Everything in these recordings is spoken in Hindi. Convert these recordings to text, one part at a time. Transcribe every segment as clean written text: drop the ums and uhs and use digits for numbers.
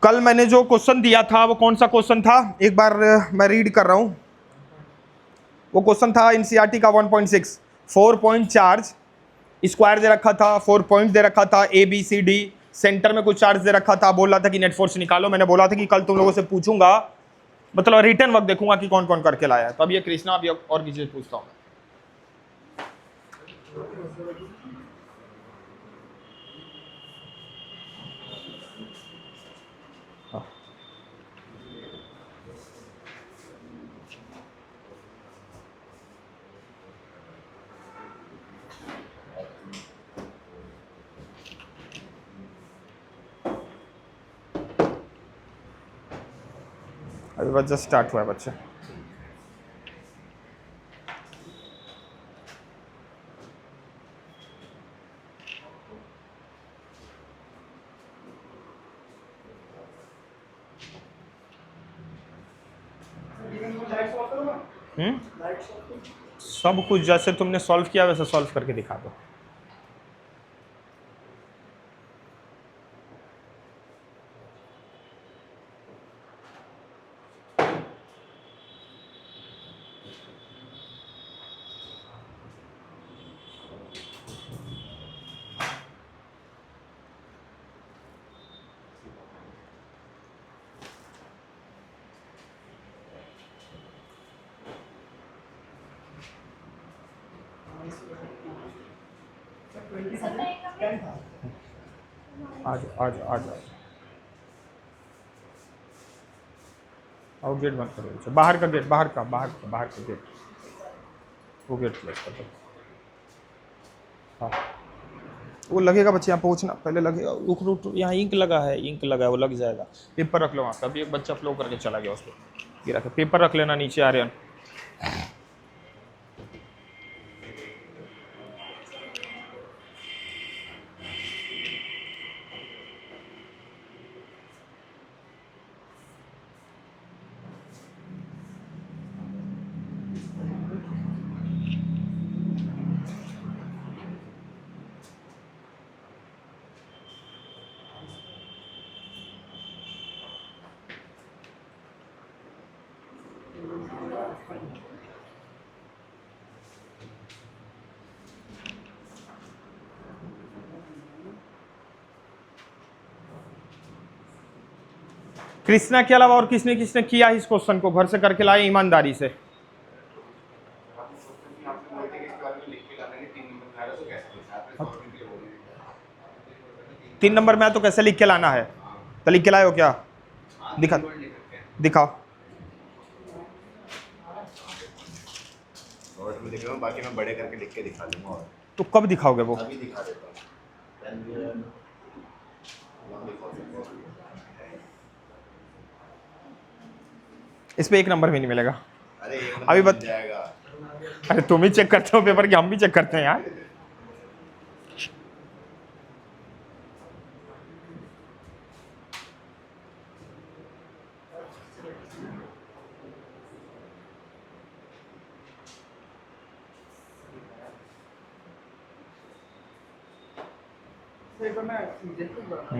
कल मैंने जो क्वेश्चन दिया था वो कौन सा क्वेश्चन था, एक बार मैं रीड कर रहा हूं। वो क्वेश्चन था एनसीईआरटी का 1.6, 4 पॉइंट चार्ज स्क्वायर दे रखा था, 4 पॉइंट दे रखा था A B C D, centre में कुछ चार्ज दे रखा था, बोल रहा था कि नेट फोर्स निकालो। मैंने बोला था कि कल तुम लोगों से पूछूंगा, मतलब रिटर्न वर्क देखूंगा कि कौन कौन करके लाया है। तो अब ये कृष्णा, अभी और किसी से पूछता हूँ। अभी बस जस्ट स्टार्ट हुआ है बच्चे। सब कुछ जैसे तुमने सॉल्व किया वैसे सॉल्व करके दिखा दो। आज आज आज और गेट बंद करो, बाहर का गेट, बाहर का गेट, वो गेट क्लोज कर दो। हाँ वो लगेगा बच्चे, यहाँ पहुँचना पहले लगेगा। रुक रुक रुक, यहाँ इंक लगा है, इंक लगा है, वो लग जाएगा। पेपर रख लो वहाँ का, अभी एक बच्चा फ्लो करके चला गया उसको, गिरा के। पेपर रख लेना नीचे, आर्यन। कृष्णा के अलावा और किसने किसने किया इस क्वेश्चन को, घर से करके लाए ईमानदारी से। 3 नंबर में तो कैसे लिख के लाना है, तो लिख के लाए हो क्या? दिखा, दिखाओ। नोट में लिख रहा हूँ, बाकी मैं बड़े करके लिख के दिखा दूंगा। और तो कब दिखाओगे वो? अभी दिखा देता हूँ। इस पे 1 नंबर भी नहीं मिलेगा। अरे अभी मिल जाएगा। अरे तुम ही चेक करते हो पेपर की, हम भी चेक करते हैं यार।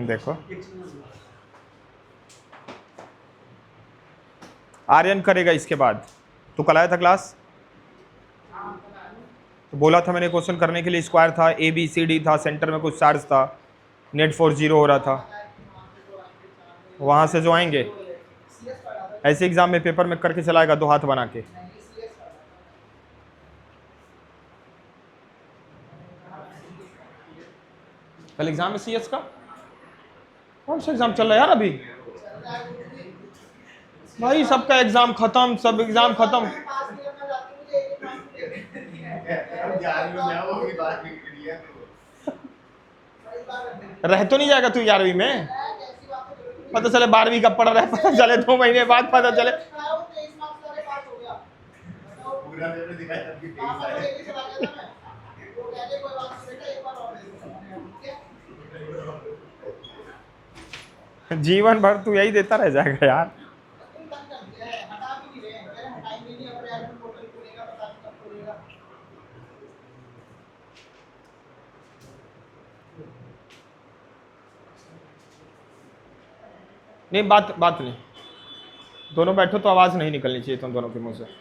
देखो आर्यन करेगा इसके बाद। तू कल आया था क्लास, तो बोला था मैंने क्वेश्चन करने के लिए, स्क्वायर था, ए बी सी डी था, सेंटर में कुछ चार्ज था, नेट फोर्स 0 हो रहा था। वहां से जो आएंगे ऐसे एग्जाम में पेपर में करके चलाएगा 2 हाथ बना के। कल एग्जाम है सीएस का। कौन सा एग्जाम चल रहा है यार अभी? भाई सबका एग्जाम खत्म, सब एग्जाम खत्म। रह तो नहीं जाएगा तू 11वीं में? पता चले 12वीं का पढ़ रहा है, पता चले 2 महीने बाद पता चले। जीवन भर तू यही देता रह जाएगा यार। नहीं, बात नहीं, दोनों बैठो तो आवाज़ नहीं निकलनी चाहिए तुम दोनों के मुंह से।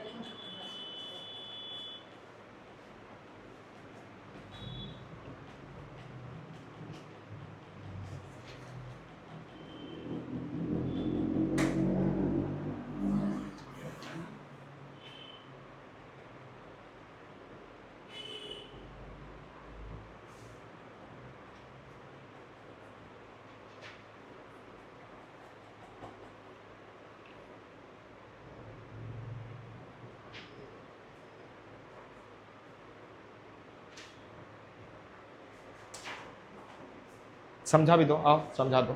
समझा भी दो, आओ समझा दो।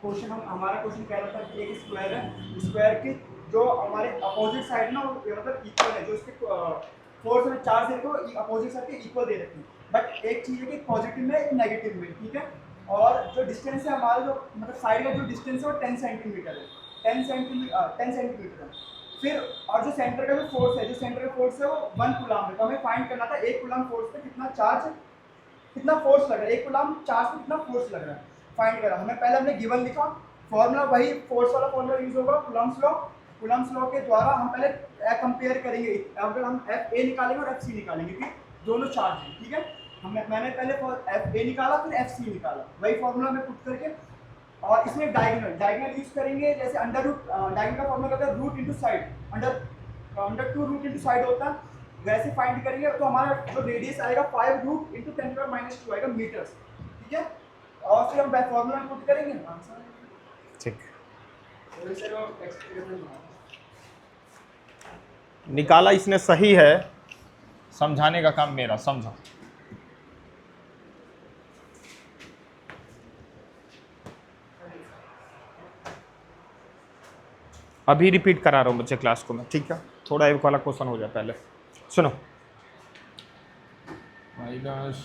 क्वेश्चन हमारा क्वेश्चन कह रहा था कि एक स्क्वायर है, स्क्वायर की जो हमारे अपोजिट साइड ना वो मतलब इक्वल है, जो इसके फोर्स में चार्ज है तो अपोजिट साइड के इक्वल दे रखी है। बट एक चीज़ है कि पॉजिटिव में एक नेगेटिव में, ठीक है। और जो डिस्टेंस है हमारा, जो मतलब साइड का जो डिस्टेंस है वो 10 सेंटीमीटर है, 10 सेंटीमीटर है। फिर और जो सेंटर का जो फोर्स है, जो सेंटर का फोर्स है वो 1 कूलम है। तो हमें फाइंड करना था 1 कूलम फोर्स पे कितना चार्ज, कितना फोर्स लग रहा है, 1 कूलम चार्ज पे कितना फोर्स लग रहा है फाइंड करा। हमें पहले हमने गिवन लिखा, फॉर्मूला वही फोर्स वाला फॉर्मूला यूज होगा, कूलम्स लॉ के द्वारा हम पहले कंपेयर करेंगे। अगर हम एफ ए निकालेंगे और एफ सी निकालेंगे कि दोनों चार्ज हैं, ठीक है। मैंने पहले एफ ए निकाला फिर एफ सी निकाला, वही फॉर्मूला में पुट करके। और इसमें डायगोनल यूज करेंगे, जैसे अंडर रूट, डायगोनल का फॉर्मूला कहता है root into side, under two root into side होता है, वैसे फाइंड करेंगे। तो हमारा जो रेडियस आएगा 5 रूट इंटू 10⁻⁻² आएगा मीटर्स, ठीक है। और फिर हम फॉर्मूला पुट करेंगे, आंसर ठीक, वैसे वो एक्सपेरिमेंट निकाला इसने सही है, समझाने का काम मेरा, समझो। अभी रिपीट करा रहा हूँ बच्चे क्लास को मैं, ठीक है। थोड़ा एक वाला क्वेश्चन हो जाए पहले, सुनो। -5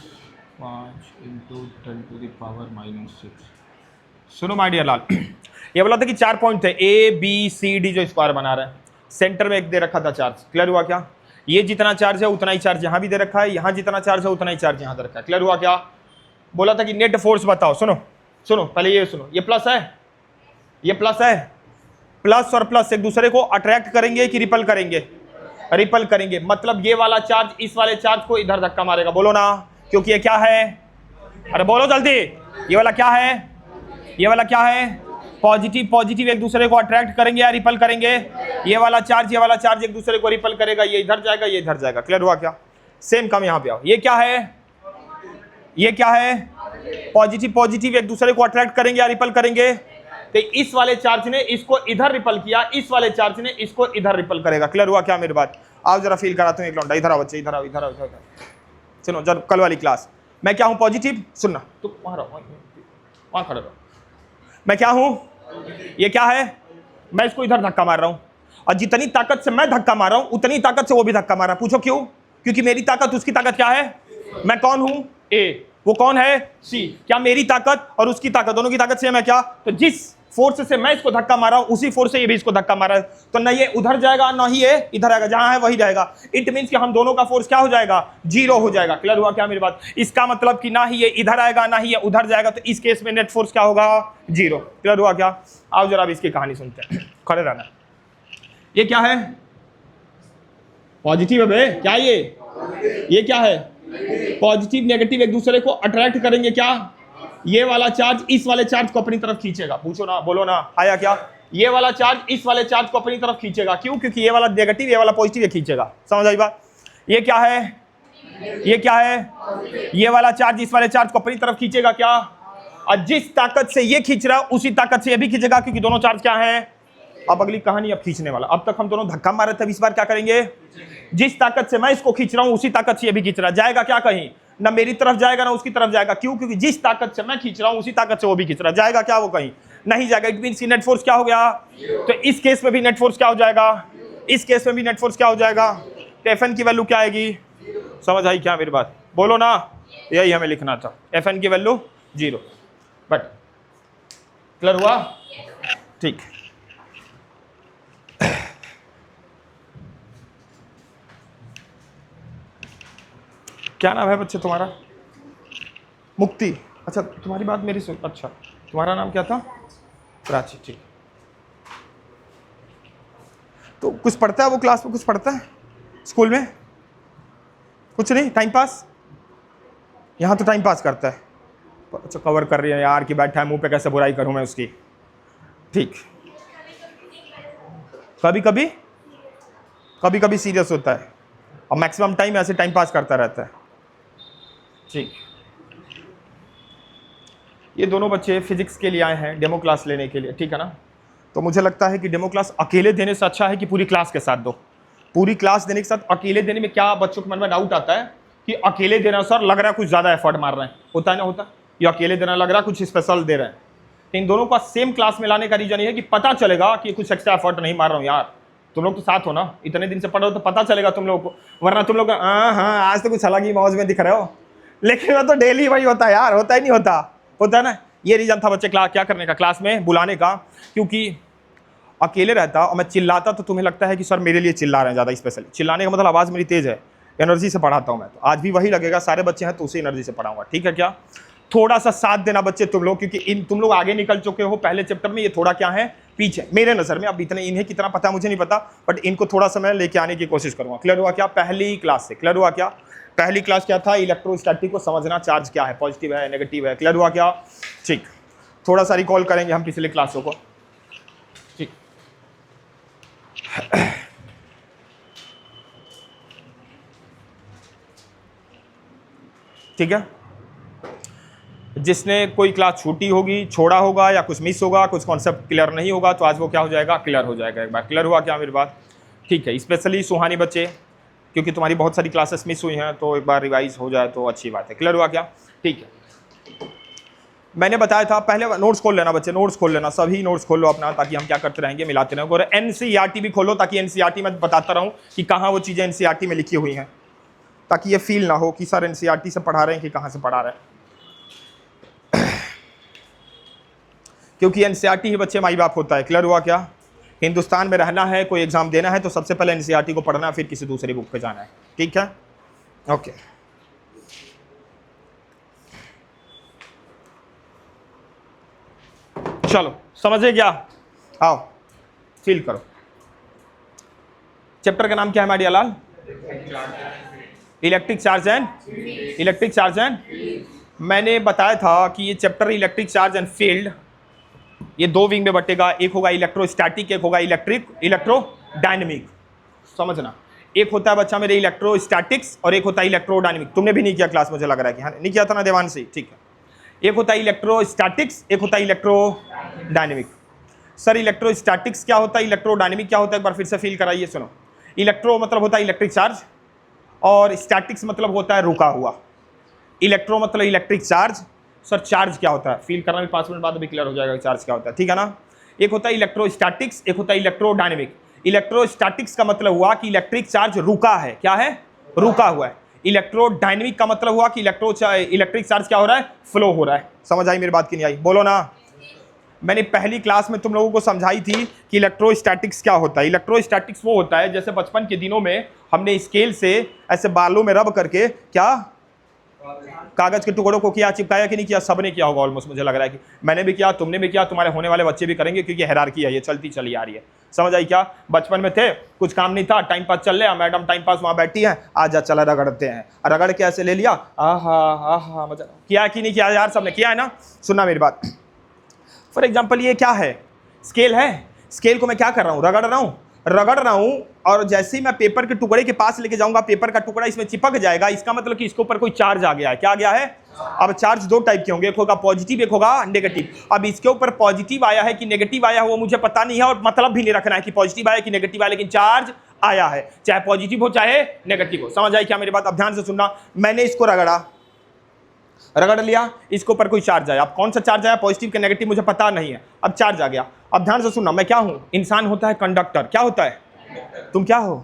× 10⁻⁻⁶। सुनो माय डियर लाल, ये बोला था कि 4 पॉइंट थे, ए बी सी डी जो स्क्वायर बना रहे हैं, सेंटर में एक दे रखा था चार्ज, क्लियर हुआ क्या? ये जितना चार्ज है उतना ही चार्ज यहाँ भी दे रखा है, यहाँ जितना चार्ज है उतना ही चार्ज यहाँ दे रखा है, क्लियर हुआ क्या? बोला था कि नेट फोर्स बताओ, सुनो सुनो पहले ये सुनो, ये प्लस है, ये प्लस है, प्लस और प्लस एक दूसरे को अट्रैक्ट करेंगे कि रिपल करेंगे? रिपल करेंगे, मतलब ये वाला चार्ज इस वाले चार्ज को इधर धक्का मारेगा, बोलो ना, क्योंकि ये क्या है, अरे बोलो जल्दी, ये वाला क्या है, ये वाला क्या है, पॉजिटिव, पॉजिटिव एक दूसरे को अट्रैक्ट करेंगे या रिपल करेंगे? ये वाला चार्ज एक दूसरे को रिपल करेगा, ये इधर जाएगा, ये इधर जाएगा, क्लियर हुआ क्या? सेम काम यहाँ पे आओ, ये क्या है, ये क्या है, पॉजिटिव, पॉजिटिव एक दूसरे को अट्रैक्ट करेंगे या रिपल करेंगे? तो इस वाले चार्ज ने इसको इधर रिपल किया, इस वाले चार्ज ने इसको इधर रिपल करेगा, क्लियर हुआ क्या मेरी बात? आओ जरा फील कराता हूँ एक लौंडा, इधर आओ बच्चे, इधर आओ, इधर आओ, इधर आओ। सुनो जब कल वाली क्लास, मैं क्या हूँ, पॉजिटिव, सुनना तुम वहाँ रहो, वहाँ खड़े रहो, मैं क्या हूँ, ये क्या है, मैं इसको इधर धक्का मार रहा हूँ, और जितनी ताकत से मैं धक्का मार रहा हूँ उतनी ताकत से वो भी धक्का मार रहा है। पूछो क्यों? क्योंकि मेरी ताकत उसकी ताकत क्या है, मैं कौन हूँ, ए, वो कौन है, सी। क्या मेरी ताकत और उसकी ताकत दोनों की ताकत सेम है क्या? तो जिस फोर्स से मैं इसको धक्का मारा हूं उसी फोर्स से ये भी इसको धक्का मारा है, तो ना ये उधर जाएगा ना ही ये इधर आएगा, जहां है वही रहेगा। इट मींस कि हम दोनों का फोर्स क्या हो जाएगा, 0 हो जाएगा, क्लियर हुआ क्या मेरी बात? इसका मतलब कि ना ही ये इधर आएगा ना ही ये उधर जाएगा, तो इस केस में नेट फोर्स क्या होगा, 0, क्लियर हुआ क्या? आओ जरा अब इसकी कहानी सुनते हैं, खड़े रहना। ये क्या है, पॉजिटिव है बे, क्या ये क्या है, पॉजिटिव नेगेटिव एक दूसरे को अट्रैक्ट करेंगे क्या? ये वाला चार्ज इस वाले चार्ज को अपनी तरफ खींचेगा, पूछो ना, बोलो ना, आया क्या? ये वाला चार्ज इस वाले चार्ज को अपनी तरफ खींचेगा, क्यों? क्योंकि ये वाला नेगेटिव ये वाला पॉजिटिव ये खींचेगा, समझ आई बात? ये क्या है, ये क्या है, ये वाला चार्ज इस वाले चार्ज को अपनी तरफ खींचेगा क्या? और जिस ताकत से ये खींच रहा है उसी ताकत से ये भी खींचेगा, क्योंकि दोनों चार्ज क्या है? अब अगली कहानी अब खींचने वाला। अब तक हम दोनों धक्का मार रहे थे, इस बार क्या करेंगे? जिस ताकत से मैं इसको खींच रहा हूं उसी ताकत से ये भी खींच रहा है, जाएगा क्या कहीं? ना मेरी तरफ जाएगा ना उसकी तरफ जाएगा, क्यों? क्योंकि जिस ताकत से मैं खींच रहा हूं उसी ताकत से वो भी खींच रहा है, जाएगा क्या वो कहीं? नहीं जाएगा। इट मींस नेट फोर्स क्या हो गया? तो इस केस में भी नेट फोर्स क्या हो जाएगा? इस केस में भी नेट फोर्स क्या हो जाएगा? तो Fn की वैल्यू क्या आएगी? समझ आई क्या मेरी बात? बोलो ना, यही हमें लिखना था, Fn की वैल्यू 0। बट क्लियर हुआ? ठीक, क्या नाम है बच्चे तुम्हारा? मुक्ति। अच्छा तुम्हारी बात मेरी सुन, अच्छा तुम्हारा नाम क्या था? प्राची, ठीक। तो कुछ पढ़ता है वो क्लास में, कुछ पढ़ता है स्कूल में? कुछ नहीं, टाइम पास। यहाँ तो टाइम पास करता है। अच्छा कवर कर रही है यार कि बैठा है मुंह पे, कैसे बुराई करूँ मैं उसकी। ठीक, कभी कभी, कभी कभी सीरियस होता है और मैक्सिमम टाइम ऐसे टाइम पास करता रहता है। ठीक, ये दोनों बच्चे फिजिक्स के लिए आए हैं डेमो क्लास लेने के लिए, ठीक है ना? तो मुझे लगता है कि डेमो क्लास अकेले देने से अच्छा है कि पूरी क्लास के साथ दो। पूरी क्लास देने के साथ अकेले देने में क्या बच्चों के मन में डाउट आता है कि अकेले देना सर लग रहा है कुछ ज़्यादा एफर्ट मार रहे हैं, होता है ना? होता ये अकेले देना लग रहा है कुछ स्पेशल दे रहे हैं। इन दोनों का सेम क्लास में लाने का रीजन ये है कि पता चलेगा कि कुछ एक्स्ट्रा एफर्ट नहीं मार रहा हूँ यार। तुम लोग तो साथ हो ना, इतने दिन से पढ़ रहे हो तो पता चलेगा तुम लोगों को, वरना तुम लोग हाँ आज तो कुछ अलग ही मौज में दिख रहे हो, लेकिन वो तो डेली वही होता है यार, होता ही नहीं होता, होता है ना? ये रीजन था बच्चे क्या करने का, क्लास में बुलाने का, क्योंकि अकेले रहता और मैं चिल्लाता तो तुम्हें लगता है कि सर मेरे लिए चिल्ला रहे हैं ज़्यादा। स्पेशली चिल्लाने का मतलब आवाज़ मेरी तेज़ है, एनर्जी से पढ़ाता हूँ मैं, तो आज भी वही लगेगा, सारे बच्चे हैं तो उसी एनर्जी से पढ़ाऊंगा, ठीक है क्या? थोड़ा सा साथ देना बच्चे तुम लोग, क्योंकि तुम लोग आगे निकल चुके हो पहले चैप्टर में, ये थोड़ा क्या है पीछे मेरे नज़र में। अब इतने इन्हें कितना पता मुझे नहीं पता, बट इनको थोड़ा समय लेके आने की कोशिश करूँगा। क्लियर हुआ क्या? पहली क्लास से क्लियर हुआ क्या? पहली क्लास क्या था? इलेक्ट्रोस्टैटिक को समझना, चार्ज क्या है, पॉजिटिव है नेगेटिव है। क्लियर हुआ क्या? ठीक, थोड़ा सा रिकॉल करेंगे हम पिछले क्लासों को, ठीक। ठीक है, जिसने कोई क्लास छूटी होगी, छोड़ा होगा या कुछ मिस होगा, कुछ कॉन्सेप्ट क्लियर नहीं होगा, तो आज वो क्या हो जाएगा? क्लियर हो जाएगा एक बार। क्लियर हुआ क्या मेरी बात? ठीक है, स्पेशली सुहानी बच्चे, क्योंकि तुम्हारी बहुत सारी क्लासेस मिस हुई हैं, तो एक बार रिवाइज हो जाए तो अच्छी बात है। क्लियर हुआ क्या? ठीक है, मैंने बताया था पहले, नोट्स खोल लेना बच्चे, नोट्स खोल लेना, सभी नोट्स खोल लो अपना, ताकि हम क्या करते रहेंगे, मिलाते रहेंगे। और एनसीईआरटी भी खोलो, ताकि एनसीईआरटी में बताता रहूँ कि कहाँ वो चीज़ें एनसीईआरटी में लिखी हुई हैं, ताकि ये फील ना हो कि सर एनसीईआरटी से पढ़ा रहे हैं कि कहाँ से पढ़ा रहे हैं। क्योंकि एनसीईआरटी ही बच्चे माई बाप होता है। क्लियर हुआ क्या? हिंदुस्तान में रहना है, कोई एग्जाम देना है, तो सबसे पहले एनसीईआरटी को पढ़ना, फिर किसी दूसरी बुक पे जाना है, ठीक है? ओके, चलो समझे क्या? आओ फील करो। चैप्टर का नाम क्या है माडियालाल? इलेक्ट्रिक चार्ज एंड मैंने बताया था कि ये chapter electric charge and field, ये दो विंग में बटेगा, एक होगा इलेक्ट्रोस्टैटिक, एक होगा इलेक्ट्रोडायनेमिक। समझना, एक होता है बच्चा मेरे इलेक्ट्रोस्टैटिक्स और एक होता है इलेक्ट्रोडायनेमिक। तुमने भी नहीं किया क्लास, मुझे लग रहा है कि हाँ नहीं किया था ना देवांशी, ठीक है। एक होता है इलेक्ट्रोस्टैटिक्स, एक होता है इलेक्ट्रोडायनेमिक। सर इलेक्ट्रोस्टैटिक्स क्या होता है, इलेक्ट्रोडायनेमिक क्या होता है, एक बार फिर से फील कराइए। सुनो, इलेक्ट्रो मतलब होता है इलेक्ट्रिक चार्ज और स्टैटिक्स मतलब होता है रुका हुआ। इलेक्ट्रो मतलब इलेक्ट्रिक चार्ज। सर चार्ज क्या होता है, फील करना भी 5 मिनट बाद अभी क्लियर हो जाएगा चार्ज क्या होता है, ठीक है ना? एक होता है इलेक्ट्रोस्टैटिक्स, एक होता है इलेक्ट्रोडायनेमिक। इलेक्ट्रोस्टैटिक्स का मतलब हुआ कि इलेक्ट्रिक चार्ज रुका है, क्या है? रुका हुआ है। इलेक्ट्रोडायनेमिक का मतलब हुआ कि इलेक्ट्रिक चार्ज क्या हो रहा है? फ्लो हो रहा है। समझ आई मेरी बात की नहीं आई? बोलो ना। मैंने पहली क्लास में तुम लोगों को समझाई थी कि इलेक्ट्रोस्टैटिक्स क्या होता है। इलेक्ट्रोस्टैटिक्स वो होता है जैसे बचपन के दिनों में हमने स्केल से ऐसे बालों में रब करके क्या कागज के टुकड़ों को किया, चिपकाया कि नहीं किया? सबने किया होगा ऑलमोस्ट, मुझे लग रहा है कि मैंने भी किया, तुमने भी किया, तुम्हारे होने वाले बच्चे भी करेंगे, क्योंकि हायरार्की है, ये चलती चली आ रही है। समझ आई क्या? बचपन में थे, कुछ काम नहीं था, टाइम पास चल रहा, मैडम टाइम पास वहाँ बैठी है, आजा चला रगड़ते हैं, रगड़ के ऐसे ले लिया, आहा मजा किया कि नहीं किया यार? सबने किया है ना? सुनना मेरी बात। फॉर एग्जाम्पल ये क्या है? स्केल है। स्केल को मैं क्या कर रहा हूँ? रगड़ रहा हूँ और जैसे ही मैं पेपर के टुकड़े के पास लेके जाऊंगा, पेपर का टुकड़ा इसमें चिपक जाएगा, इसका मतलब कि इसके ऊपर कोई चार्ज आ गया है। क्या आ गया है? अब चार्ज दो टाइप के होंगे, एक होगा पॉजिटिव, एक होगा नेगेटिव। अब इसके ऊपर पॉजिटिव आया है कि नेगेटिव आया है वो मुझे पता नहीं है, और मतलब भी नहीं रखना है कि पॉजिटिव आया कि नेगेटिव आया, लेकिन चार्ज आया है, चाहे पॉजिटिव हो चाहे नेगेटिव हो। समझ आई क्या मेरी बात? अब ध्यान से सुनना, मैंने इसको रगड़ लिया, इसके ऊपर कोई चार्ज आया। अब कौन सा चार्ज आया, पॉजिटिव के नेगेटिव मुझे पता नहीं है, अब चार्ज आ गया। अब ध्यान से सुनना, मैं क्या हूं? इंसान होता है कंडक्टर। क्या होता है? तुम क्या हो?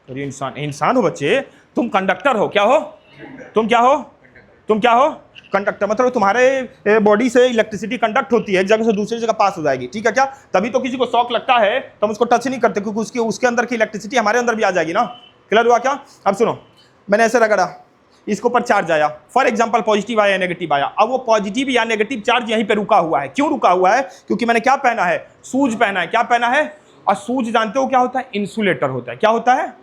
अरे इंसान हो बच्चे, तुम कंडक्टर हो। क्या हो? तुम क्या हो? कंडक्टर। मतलब तुम्हारे बॉडी से इलेक्ट्रिसिटी कंडक्ट होती है, एक जगह से दूसरी जगह पास हो जाएगी, ठीक है क्या? तभी तो किसी को शॉक लगता है तो हम उसको टच नहीं करते, क्योंकि उसके अंदर की इलेक्ट्रिसिटी हमारे अंदर भी आ जाएगी ना। क्लियर हुआ क्या? अब सुनो, मैंने ऐसे रगड़ा, इसके ऊपर चार्ज आया, फॉर एग्जांपल पॉजिटिव आया या नेगेटिव आया। अब वो पॉजिटिव या नेगेटिव चार्ज यहीं पे रुका हुआ है। क्यों रुका हुआ है? क्योंकि मैंने क्या पहना है? शूज पहना है। क्या पहना है? और शूज जानते हो क्या होता है? इंसुलेटर होता है। क्या होता है?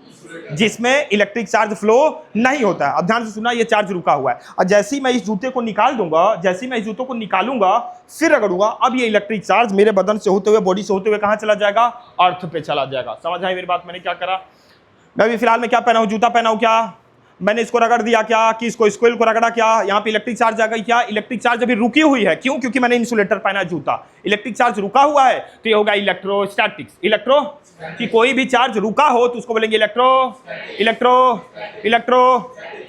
जिसमें इलेक्ट्रिक चार्ज फ्लो नहीं होता है। अब ध्यान से सुना, ये चार्ज रुका हुआ है और जैसे ही मैं इस जूते को निकाल दूंगा, जैसे ही मैं इस जूते को निकालूंगा फिर रगड़ूंगा, अब ये इलेक्ट्रिक चार्ज मेरे बदन से होते हुए, बॉडी से होते हुए कहां चला जाएगा? अर्थ पे चला जाएगा। समझ आई मेरी बात? मैंने क्या करा? मैं भी फिलहाल में क्या पहना हूं? जूता पहना हूं। क्या मैंने इसको रगड़ दिया? क्या कि इसको स्क्विल को रगड़ा? क्या यहाँ पे इलेक्ट्रिक चार्ज आ गई? क्या इलेक्ट्रिक चार्ज अभी रुकी हुई है? क्यों? क्योंकि मैंने इंसुलेटर पहना है, जूता। इलेक्ट्रिक चार्ज रुका हुआ है तो ये होगा इलेक्ट्रोस्टैटिक्स। इलेक्ट्रो कि कोई भी चार्ज रुका हो तो उसको बोलेंगे इलेक्ट्रो।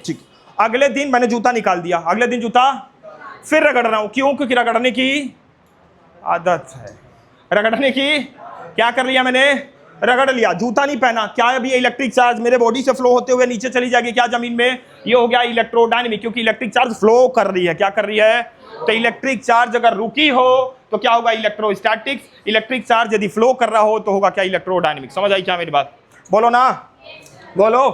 ठीक। अगले दिन मैंने जूता निकाल दिया, अगले दिन जूता फिर रगड़ रहा हूं। क्यों? क्योंकि रगड़ने की आदत है। रगड़ने की क्या कर लिया मैंने? रगड़ लिया। जूता नहीं पहना। क्या अभी इलेक्ट्रिक चार्ज मेरे बॉडी से फ्लो होते हुए नीचे चली जाएगी क्या जमीन में? ये हो गया इलेक्ट्रोडायनेमिक, क्योंकि इलेक्ट्रिक चार्ज फ्लो कर रही है। क्या कर रही है? तो इलेक्ट्रिक चार्ज अगर रुकी हो तो क्या होगा? इलेक्ट्रोस्टैटिक्स। इलेक्ट्रिक चार्ज यदि फ्लो कर रहा हो तो होगा क्या? इलेक्ट्रोडायनेमिक। समझ आई क्या मेरी बात? बोलो ना, बोलो।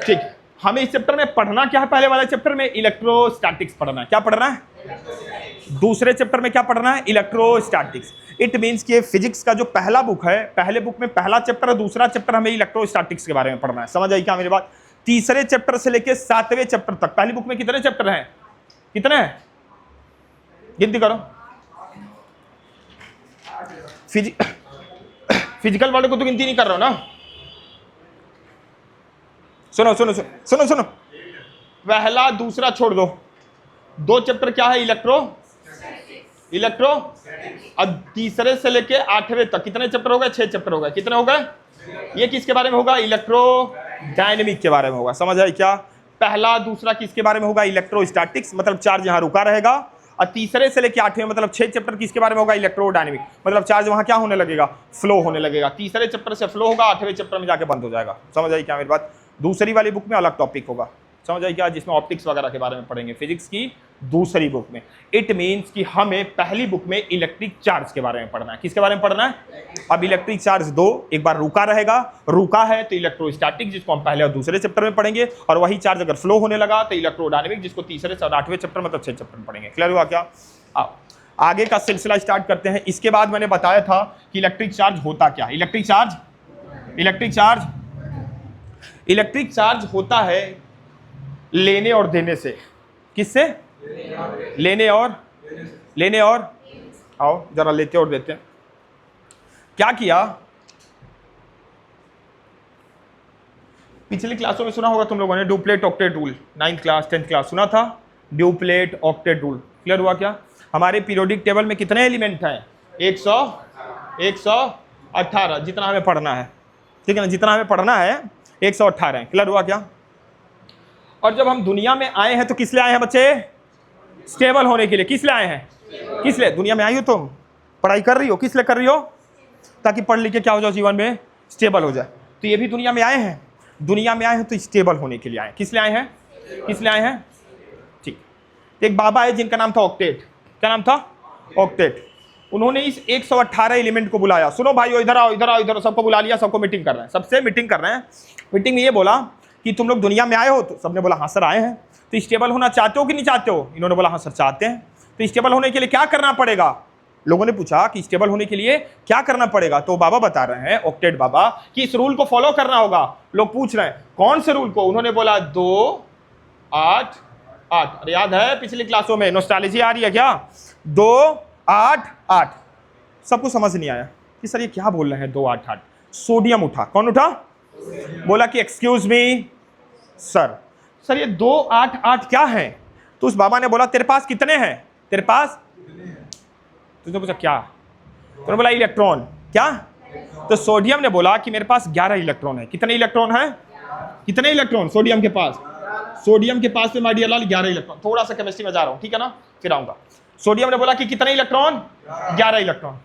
ठीक। हमें इस चैप्टर में पढ़ना क्या है? पहले वाले चैप्टर में इलेक्ट्रोस्टैटिक्स पढ़ना है। क्या पढ़ना है? दूसरे चैप्टर में क्या पढ़ना है? इलेक्ट्रोस्टैटिक्स। इट मींस कि फिजिक्स का जो पहला बुक है, पहले बुक में पहला चैप्टर और दूसरा चैप्टर हमें इलेक्ट्रोस्टैटिक्स के बारे में पढ़ना है। समझ आई क्या मेरी बात? तीसरे चैप्टर से लेकर 7वें चैप्टर तक। पहली बुक में कितने चैप्टर हैं? कितने हैं? गिनती करो। फिजिकल वाले को तो गिनती नहीं कर रहा हो ना? सुनो सुनो सुनो सुनो, पहला दूसरा छोड़ दो। 2 चैप्टर क्या है? इलेक्ट्रो। अब तीसरे से लेके 8वें तक कितने चैप्टर हो गए? 6 चैप्टर हो गए। कितने हो गए? ये किसके बारे में होगा? इलेक्ट्रोडायनेमिक के बारे में होगा। समझ आई क्या? पहला दूसरा किसके बारे में होगा? इलेक्ट्रोस्टैटिक्स, मतलब चार्ज यहां रुका रहेगा। और तीसरे से लेके 8वें मतलब 6 चैप्टर किसके बारे में होगा? इलेक्ट्रोडायनेमिक, मतलब चार्ज वहां क्या होने लगेगा? फ्लो होने लगेगा। तीसरे चैप्टर से फ्लो होगा, 8वें चैप्टर में जाके बंद हो जाएगा। समझ आई क्या मेरी बात? दूसरी वाली बुक में अलग टॉपिक होगा। समझ आई क्या? जिसमें ऑप्टिक्स वगैरह के बारे में पढ़ेंगे फिजिक्स की दूसरी बुक में। इट मींस कि हमें पहली बुक में इलेक्ट्रिक चार्ज के बारे में पढ़ना है। किसके बारे में पढ़ना है? अब इलेक्ट्रिक चार्ज 2 एक बार रुका रहेगा, रुका है तो इलेक्ट्रोस्टैटिक, जिसको हम पहले और दूसरे चैप्टर में पढ़ेंगे, और वही चार्ज अगर फ्लो होने लगा तो इलेक्ट्रोडायनेमिक, जिसको तीसरे से 8वें चैप्टर मतलब 6 चैप्टर में पढ़ेंगे। क्लियर हुआ क्या? आगे का सिलसिला स्टार्ट करते हैं। इसके बाद मैंने बताया था कि इलेक्ट्रिक चार्ज होता क्या? इलेक्ट्रिक चार्ज होता है लेने और देने से। किससे? लेने और आओ जरा लेते और देते हैं। क्या किया? पिछली क्लासों में सुना होगा तुम लोगों ने duplet octet rule. 9th class 10th class सुना था ड्यूप्लेट ऑक्टेट रूल। क्लियर हुआ क्या? हमारे पीरियोडिक टेबल में कितने एलिमेंट हैं? 118, जितना हमें पढ़ना है। ठीक है ना? जितना हमें पढ़ना है 118 है। क्लियर हुआ क्या? और जब हम दुनिया में आए हैं तो किस लिए आए हैं बच्चे? स्टेबल होने के लिए। किस लिए आए हैं? किस लिए दुनिया में आई हो? तुम पढ़ाई कर रही हो, किस लिए कर रही हो? ताकि पढ़ लिख के क्या हो जाओ? जीवन में स्टेबल हो जाए। तो ये भी दुनिया में आए हैं, दुनिया में आए हैं तो स्टेबल होने के लिए आए। किस लिए आए हैं? किस लिए आए हैं? ठीक। एक बाबा है जिनका नाम था ऑक्टेट। क्या नाम था? ऑक्टेट। उन्होंने इस 118 एलिमेंट को बुलाया। सुनो भाइयों, इधर आओ, इधर आओ, इधर। सबको बुला लिया, सबको मीटिंग कर रहे हैं, सबसे मीटिंग कर रहे हैं। मीटिंग में ये बोला कि तुम लोग दुनिया में आए हो? तो सबने बोला हाँ सर आए हैं। तो स्टेबल होना चाहते हो कि नहीं चाहते हो? इन्होंने बोला हाँ सर चाहते हैं। तो स्टेबल होने के लिए क्या करना पड़ेगा? लोगों ने पूछा कि स्टेबल होने के लिए क्या करना पड़ेगा? तो बाबा बता रहे हैं, ऑक्टेट बाबा, कि इस रूल को फॉलो करना होगा। लोग पूछ रहे हैं कौन से रूल को? उन्होंने बोला 2 8 8। अरे याद है पिछली क्लासों में? नॉस्टैल्जिया आ रही है क्या? 2 8 8। सबको समझ नहीं आया कि सर ये क्या बोल रहे हैं 2 8 8। सोडियम उठा। कौन उठा? बोला कि एक्सक्यूज मी सर ये 2 8 8 क्या है? तो उस बाबा ने बोला तेरे पास कितने हैं? तेरे पास? तुझे पूछा क्या? तो बोला इलेक्ट्रॉन। क्या? तो सोडियम ने बोला कि मेरे पास 11 इलेक्ट्रॉन है। कितने इलेक्ट्रॉन है? कितने इलेक्ट्रॉन सोडियम के पास? सोडियम के पास में माय डियर लाल 11 इलेक्ट्रॉन। थोड़ा सा केमिस्ट्री में जा रहा हूं, ठीक है ना, फिर आऊंगा। सोडियम ने बोला कि कितने इलेक्ट्रॉन? 11 इलेक्ट्रॉन।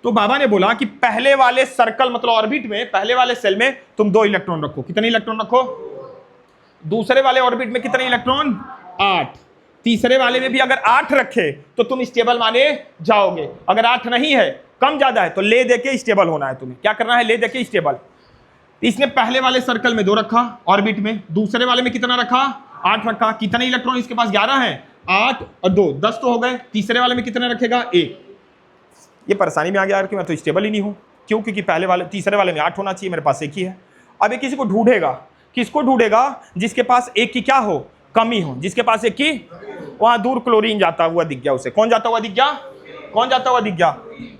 तो बाबा ने बोला कि पहले वाले सर्कल मतलब ऑर्बिट में, पहले वाले सेल में तुम 2 इलेक्ट्रॉन रखो। कितने इलेक्ट्रॉन रखो? दूसरे वाले ऑर्बिट में कितने इलेक्ट्रॉन? 8। तीसरे वाले में भी अगर 8 रखे तो तुम स्टेबल माने जाओगे। अगर 8 नहीं है, कम ज्यादा है, तो ले दे के स्टेबल होना है। तुम्हें क्या करना है? ले दे के स्टेबल। इसने पहले वाले सर्कल में 2 रखा ऑर्बिट में, दूसरे वाले में कितना रखा? 8 रखा, कितने इलेक्ट्रॉन इसके पास? 11 है, 8 और 2 10 तो हो गए। तीसरे वाले में कितने रखेगा? 1। ये परेशानी में आ गया यार कि मैं तो स्टेबल ही नहीं हूं। क्यों? क्योंकि पहले वाले तीसरे वाले में 8 होना चाहिए, मेरे पास 1 ही है। अब ये किसी को ढूंढेगा, किसको ढूंढेगा? जिसके पास 1 की क्या हो? कमी हो। जिसके पास 1 की, वहां दूर क्लोरीन जाता हुआ दिख गया उसे। कौन जाता हुआ दिख गया? कौन जाता हुआ दिख गया?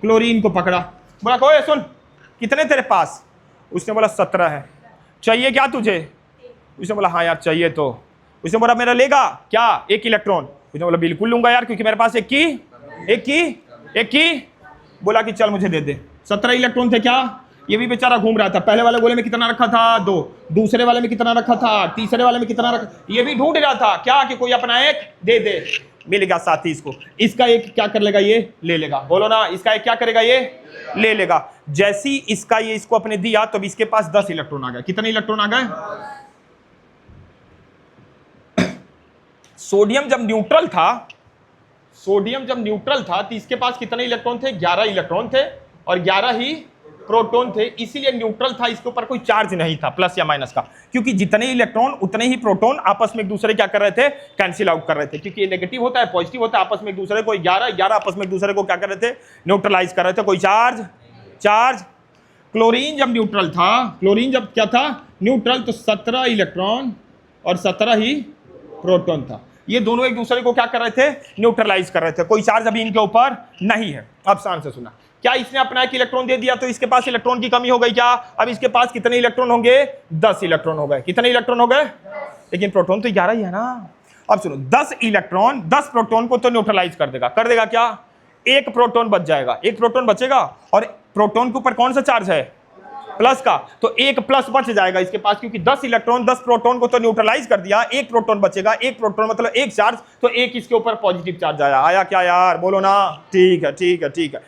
क्लोरीन को पकड़ा, बोला कोई सुन, कितने तेरे पास? उसने बोला 17 है। चाहिए क्या तुझे? उसने बोला हाँ यार चाहिए। तो उसने बोला मेरा लेगा क्या? 1 इलेक्ट्रॉन। उसने बोला बिल्कुल लूंगा यार, क्योंकि मेरे पास 1 की। बोला कि चल मुझे दे दे। 17 इलेक्ट्रॉन थे क्या? ये भी बेचारा घूम रहा था। पहले वाले गोले में कितना रखा था? 2। दूसरे वाले में कितना रखा था? तीसरे वाले में कितना रखा? ये भी ढूंढ रहा था क्या कि कोई अपना 1 दे दे। मिल गया साथी इसको। इसका 1 क्या कर लेगा? ये ले लेगा। बोलो ना, इसका 1 क्या करेगा? ये ले लेगा। जैसी इसका ये इसको अपने दिया तो इसके पास 10 इलेक्ट्रॉन आ गए। कितने इलेक्ट्रॉन आ गए? सोडियम जब न्यूट्रल था तो इसके पास कितने इलेक्ट्रॉन थे? 11 इलेक्ट्रॉन थे और 11 ही प्रोटॉन थे। इसीलिए न्यूट्रल था, इसके ऊपर कोई चार्ज नहीं था प्लस या माइनस का, क्योंकि जितने इलेक्ट्रॉन उतने ही प्रोटॉन आपस में एक दूसरे क्या कर रहे थे? कैंसिल आउट कर रहे थे। क्योंकि ये नेगेटिव होता है, पॉजिटिव होता है, आपस में एक दूसरे को 11 आपस में एक दूसरे को क्या कर रहे थे? न्यूट्रलाइज कर रहे थे। कोई चार्ज। क्लोरीन जब न्यूट्रल था, क्लोरीन जब क्या था? न्यूट्रल, तो 17 इलेक्ट्रॉन और 17 ही प्रोटॉन था। ये दोनों एक दूसरे को क्या कर रहे थे? न्यूट्रलाइज कर रहे थे। कोई चार्ज अभी इनके ऊपर नहीं है। अब शान से सुना, क्या इसने अपना 1 इलेक्ट्रॉन दे दिया तो इसके पास इलेक्ट्रॉन की कमी हो गई क्या? अब इसके पास कितने इलेक्ट्रॉन होंगे? 10 इलेक्ट्रॉन हो गए। कितने इलेक्ट्रॉन हो गए? लेकिन प्रोटॉन तो 11 ही है ना। अब सुनो, 10 इलेक्ट्रॉन 10 प्रोटॉन को तो न्यूट्रलाइज कर देगा क्या? 1 प्रोटॉन बच जाएगा। 1 प्रोटॉन बचेगा और प्रोटॉन के ऊपर कौन सा चार्ज है? प्लस का। तो 1 प्लस बच जाएगा इसके पास, क्योंकि 10 इलेक्ट्रॉन 10 प्रोटॉन को तो न्यूट्रलाइज कर दिया। 1 प्रोटॉन बचेगा। 1 प्रोटॉन मतलब 1 चार्ज, तो 1 इसके ऊपर पॉजिटिव चार्ज आया क्या यार? बोलो ना। ठीक है।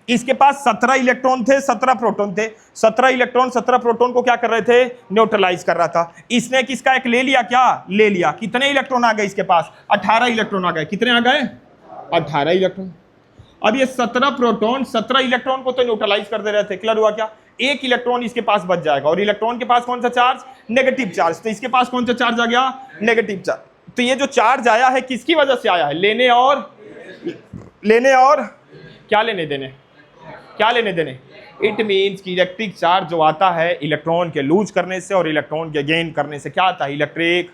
इसके पास 17 इलेक्ट्रॉन थे, 17 प्रोटॉन थे। 17 इलेक्ट्रॉन 17 प्रोटॉन को क्या कर रहे थे? न्यूट्रलाइज कर रहा था। इसने किसका 1 ले लिया क्या? ले लिया। कितने इलेक्ट्रॉन आ गए इसके पास? 18 इलेक्ट्रॉन आ गए। कितने आ गए? 18 इलेक्ट्रॉन। अब ये 17 प्रोटॉन 17 इलेक्ट्रॉन को तो न्यूट्रलाइज कर दे रहे थे। क्लियर हुआ क्या? 1 इलेक्ट्रॉन इसके पास बच जाएगा और इलेक्ट्रॉन के पास कौन सा चार्ज? Negative charge. तो इसके पास कौन सा चार्ज आ गया? Negative charge. तो ये जो चार्ज आया है किसकी वजह से आया है? लेने और क्या लेने देने? इट मीन्स कि इलेक्ट्रिक चार्ज जो आता है इलेक्ट्रॉन के लूज करने से और इलेक्ट्रॉन के गेन करने से क्या आता है? इलेक्ट्रिक।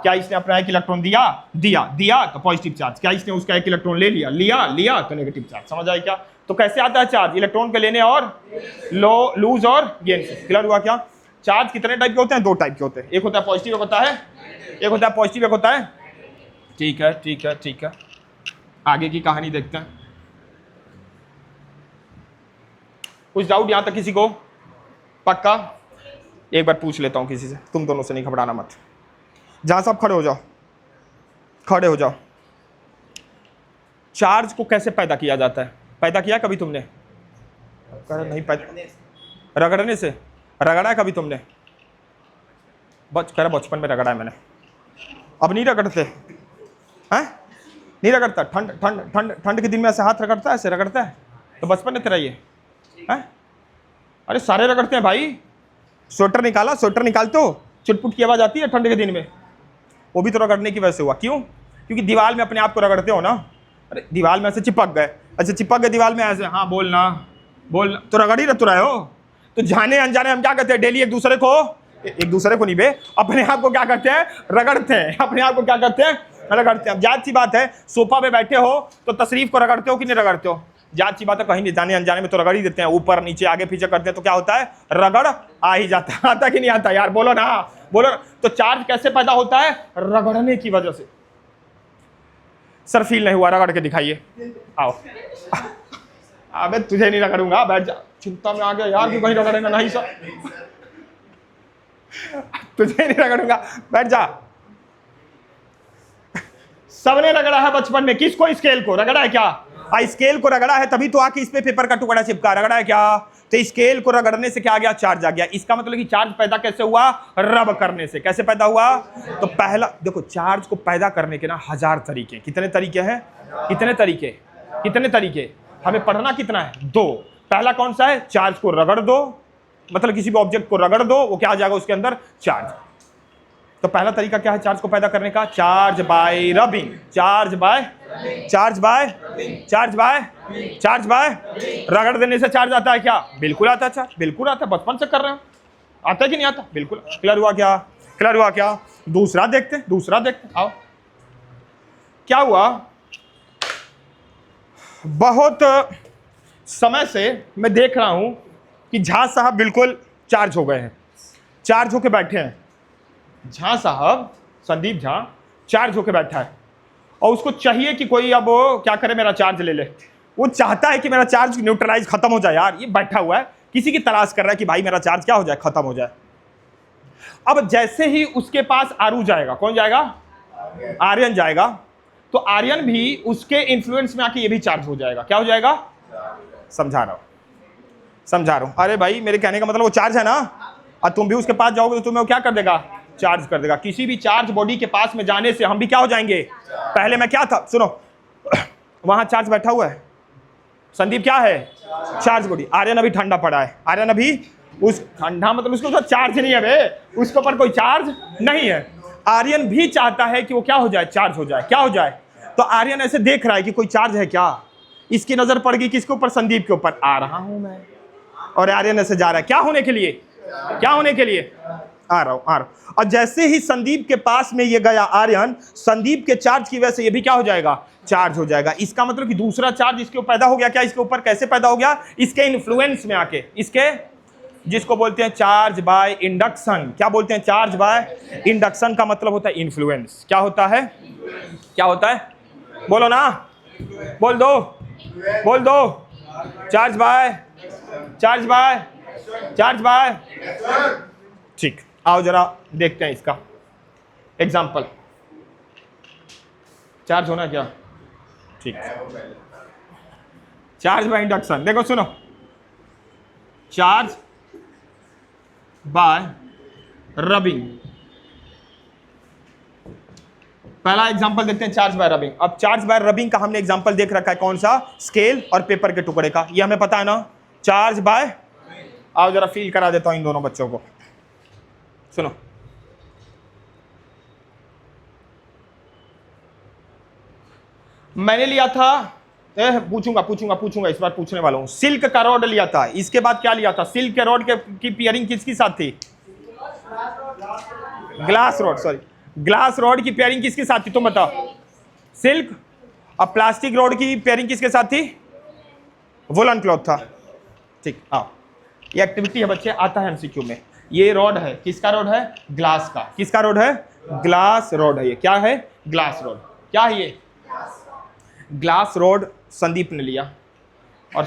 क्या इसने अपना 1 इलेक्ट्रॉन दिया तो पॉजिटिव चार्ज। क्या इसने उसका 1 इलेक्ट्रॉन ले लिया तो नेगेटिव चार्ज। समझ आए क्या? तो कैसे आता है चार्ज? इलेक्ट्रॉन के लेने और लूज और गेन से। क्लियर हुआ क्या? चार्ज कितने टाइप के होते हैं? 2 टाइप के होते हैं। एक होता है पॉजिटिव, एक होता है पॉजिटिव, एक होता है। ठीक है। आगे की कहानी देखते हैं। कुछ डाउट यहां तक किसी को? पक्का? एक बार पूछ लेता हूं किसी से, तुम दोनों से नहीं घबराना मत। जहां सब खड़े हो जाओ। चार्ज को कैसे पैदा किया जाता है? पैदा किया कभी तुमने? नहीं पैदा। रगड़ने से? रगड़ा है कभी तुमने? बचपन में रगड़ा है मैंने। अब नहीं रगड़ते हैं? नहीं रगड़ता। ठंड के दिन में ऐसे हाथ रगड़ता है, ऐसे रगड़ता है। तो बचपन में तेरा ये है? अरे सारे रगड़ते हैं भाई। स्वेटर निकालते हो, चुटपुट की आवाज आती है ठंड के दिन में। वो भी तो रगड़ने की वजह से हुआ। क्यों? क्योंकि दीवार में अपने आप को रगड़ते हो ना। अरे दीवार में ऐसे चिपक गए, चिपक गए दीवार में ऐसे। हाँ बोलना तो रगड़ ही रहे हो। तो जाने अनजाने हम क्या करते हैं? डेली एक दूसरे को नहीं बे, अपने आप को क्या करते हैं? रगड़ते हैं। अपने आप को क्या करते हैं? रगड़ते हैं। अब जात सी बात है, सोफा पे बैठे हो तो तशरीफ को रगड़ते हो कि नहीं रगड़ते हो? जात सी बात है, कहीं नहीं जाने अनजाने में तो रगड़ ही देते हैं। ऊपर नीचे आगे पीछे करते हैं तो क्या होता है? रगड़ आ ही जाता है। आता कि नहीं आता यार? बोलो ना। तो चार्ज कैसे पैदा होता है? रगड़ने की वजह से। सर फील नहीं हुआ? रगड़ के दिखाइए। आओ। अबे तुझे नहीं रगड़ूंगा, बैठ जा। चिंता में आ गया यार कि कहीं रगड़े ना। नहीं सर तुझे नहीं रगड़ूंगा, बैठ जा। सबने रगड़ा है बचपन में। किसको? स्केल को रगड़ा है क्या? स्केल को रगड़ा है तभी तो आके इस पे पेपर का टुकड़ा चिपका। रगड़ा है क्या? तो स्केल को रगड़ने से क्या आ गया? चार्ज आ गया। इसका मतलब कि चार्ज पैदा कैसे हुआ? रब करने से। कैसे पैदा हुआ? तो पहला देखो, चार्ज को पैदा करने के ना 1000 तरीके। कितने तरीके हैं? कितने तरीके? हमें पढ़ना कितना है? 2। पहला कौन सा है? चार्ज को रगड़ दो, मतलब किसी भी ऑब्जेक्ट को रगड़ दो, वो क्या आ जाएगा उसके अंदर, चार्ज। तो पहला तरीका क्या है चार्ज को पैदा करने का, charge by rubbing, charge by रगड़ देने से चार्ज आता है क्या, बिल्कुल आता है चार्ज, बिल्कुल आता है, बचपन से कर रहे हो, आता है कि नहीं आता, बिल्कुल। क्लियर हुआ क्या, दूसरा देखते आओ। क्या हुआ, बहुत समय से मैं देख रहा हूं कि झा साहब बिल्कुल चार्ज हो गए हैं, चार्ज होके बैठे हैं। झा साहब, संदीप झा चार्ज होके बैठा है और उसको चाहिए कि कोई अब क्या करे, मेरा चार्ज ले ले। वो चाहता है कि मेरा चार्ज न्यूट्रलाइज खत्म हो जाए। यार ये बैठा हुआ है, किसी की तलाश कर रहा है कि भाई मेरा चार्ज क्या हो जाए, खत्म हो जाए। अब जैसे ही उसके पास आरू जाएगा, कौन जाएगा, आर्यन जाएगा, तो आर्यन भी उसके इन्फ्लुएंस में आके ये भी चार्ज हो जाएगा। क्या हो जाएगा, समझा रहा हूं। अरे भाई मेरे कहने का मतलब वो चार्ज है ना, और तुम भी उसके पास जाओगे तो तुम्हें वो क्या कर देगा, चार्ज कर देगा। किसी भी चार्ज बॉडी के पास में जाने से हम भी क्या हो जाएंगे, पहले मैं क्या था, सुनो, वहां चार्ज बैठा हुआ है, संदीप क्या है, चार्ज बॉडी। आर्यन अभी ठंडा पड़ा है, आर्यन अभी उस ठंडा मतलब उसको चार्ज नहीं है बे, उसके ऊपर कोई चार्ज नहीं है। आर्यन भी चाहता है कि वो क्या हो जाए, चार्ज हो जाए, क्या हो जाए। तो आर्यन ऐसे देख रहा है कि कोई चार्ज है क्या, इसकी नजर पड़ गई किसके ऊपर, संदीप के ऊपर। आ रहा हूं मैं, और आर्यन ऐसे जा रहा है, क्या होने के लिए, आ रहा हूं। और जैसे ही संदीप के पास में ये गया आर्यन, संदीप के चार्ज की वजह से ये भी क्या हो जाएगा, चार्ज हो जाएगा। इसका मतलब कि दूसरा चार्ज इसके ऊपर पैदा हो गया। क्या इसके ऊपर, कैसे पैदा हो गया, इसके इन्फ्लुएंस में आके, इसके, जिसको बोलते हैं चार्ज बाय इंडक्शन। क्या बोलते हैं, चार्ज बाय इंडक्शन का मतलब होता है इन्फ्लुएंस। क्या होता है, बोलो ना, बोल दो, चार्ज बाय। ठीक, आओ जरा देखते हैं इसका एग्जाम्पल। चार्ज होना क्या, ठीक, चार्ज बाय इंडक्शन। देखो सुनो, चार्ज बाय रबिंग, पहला एग्जांपल देखते हैं, चार्ज बाय रबिंग। अब चार्ज बाय रबिंग का हमने एग्जांपल देख रखा है, कौन सा, स्केल और पेपर के टुकड़े का, ये हमें पता है ना, चार्ज बाय। आओ जरा फील करा देता हूं इन दोनों बच्चों को, सुनो। मैंने लिया था, पूछूंगा इस बार पूछने वाला हूं। सिल्क का रॉड लिया था, इसके बाद क्या लिया था, सिल्क के रॉड की पेयरिंग किसकी साथ थी, ग्लास रॉड की पेयरिंग किसके साथ थी, तुम बताओ, सिल्क। अब प्लास्टिक रॉड की पेयरिंग किसके साथ थी, वुलन क्लॉथ था। ठीक, आओ, ये एक्टिविटी है बच्चे, आता है एमसीक्यू में। ये रॉड है, किसका रॉड है, ग्लास का। किसका रॉड है, ग्लास रॉड है। ये क्या है, ग्लास रॉड। क्या है ये, ग्लास रॉड संदीप ने लिया, और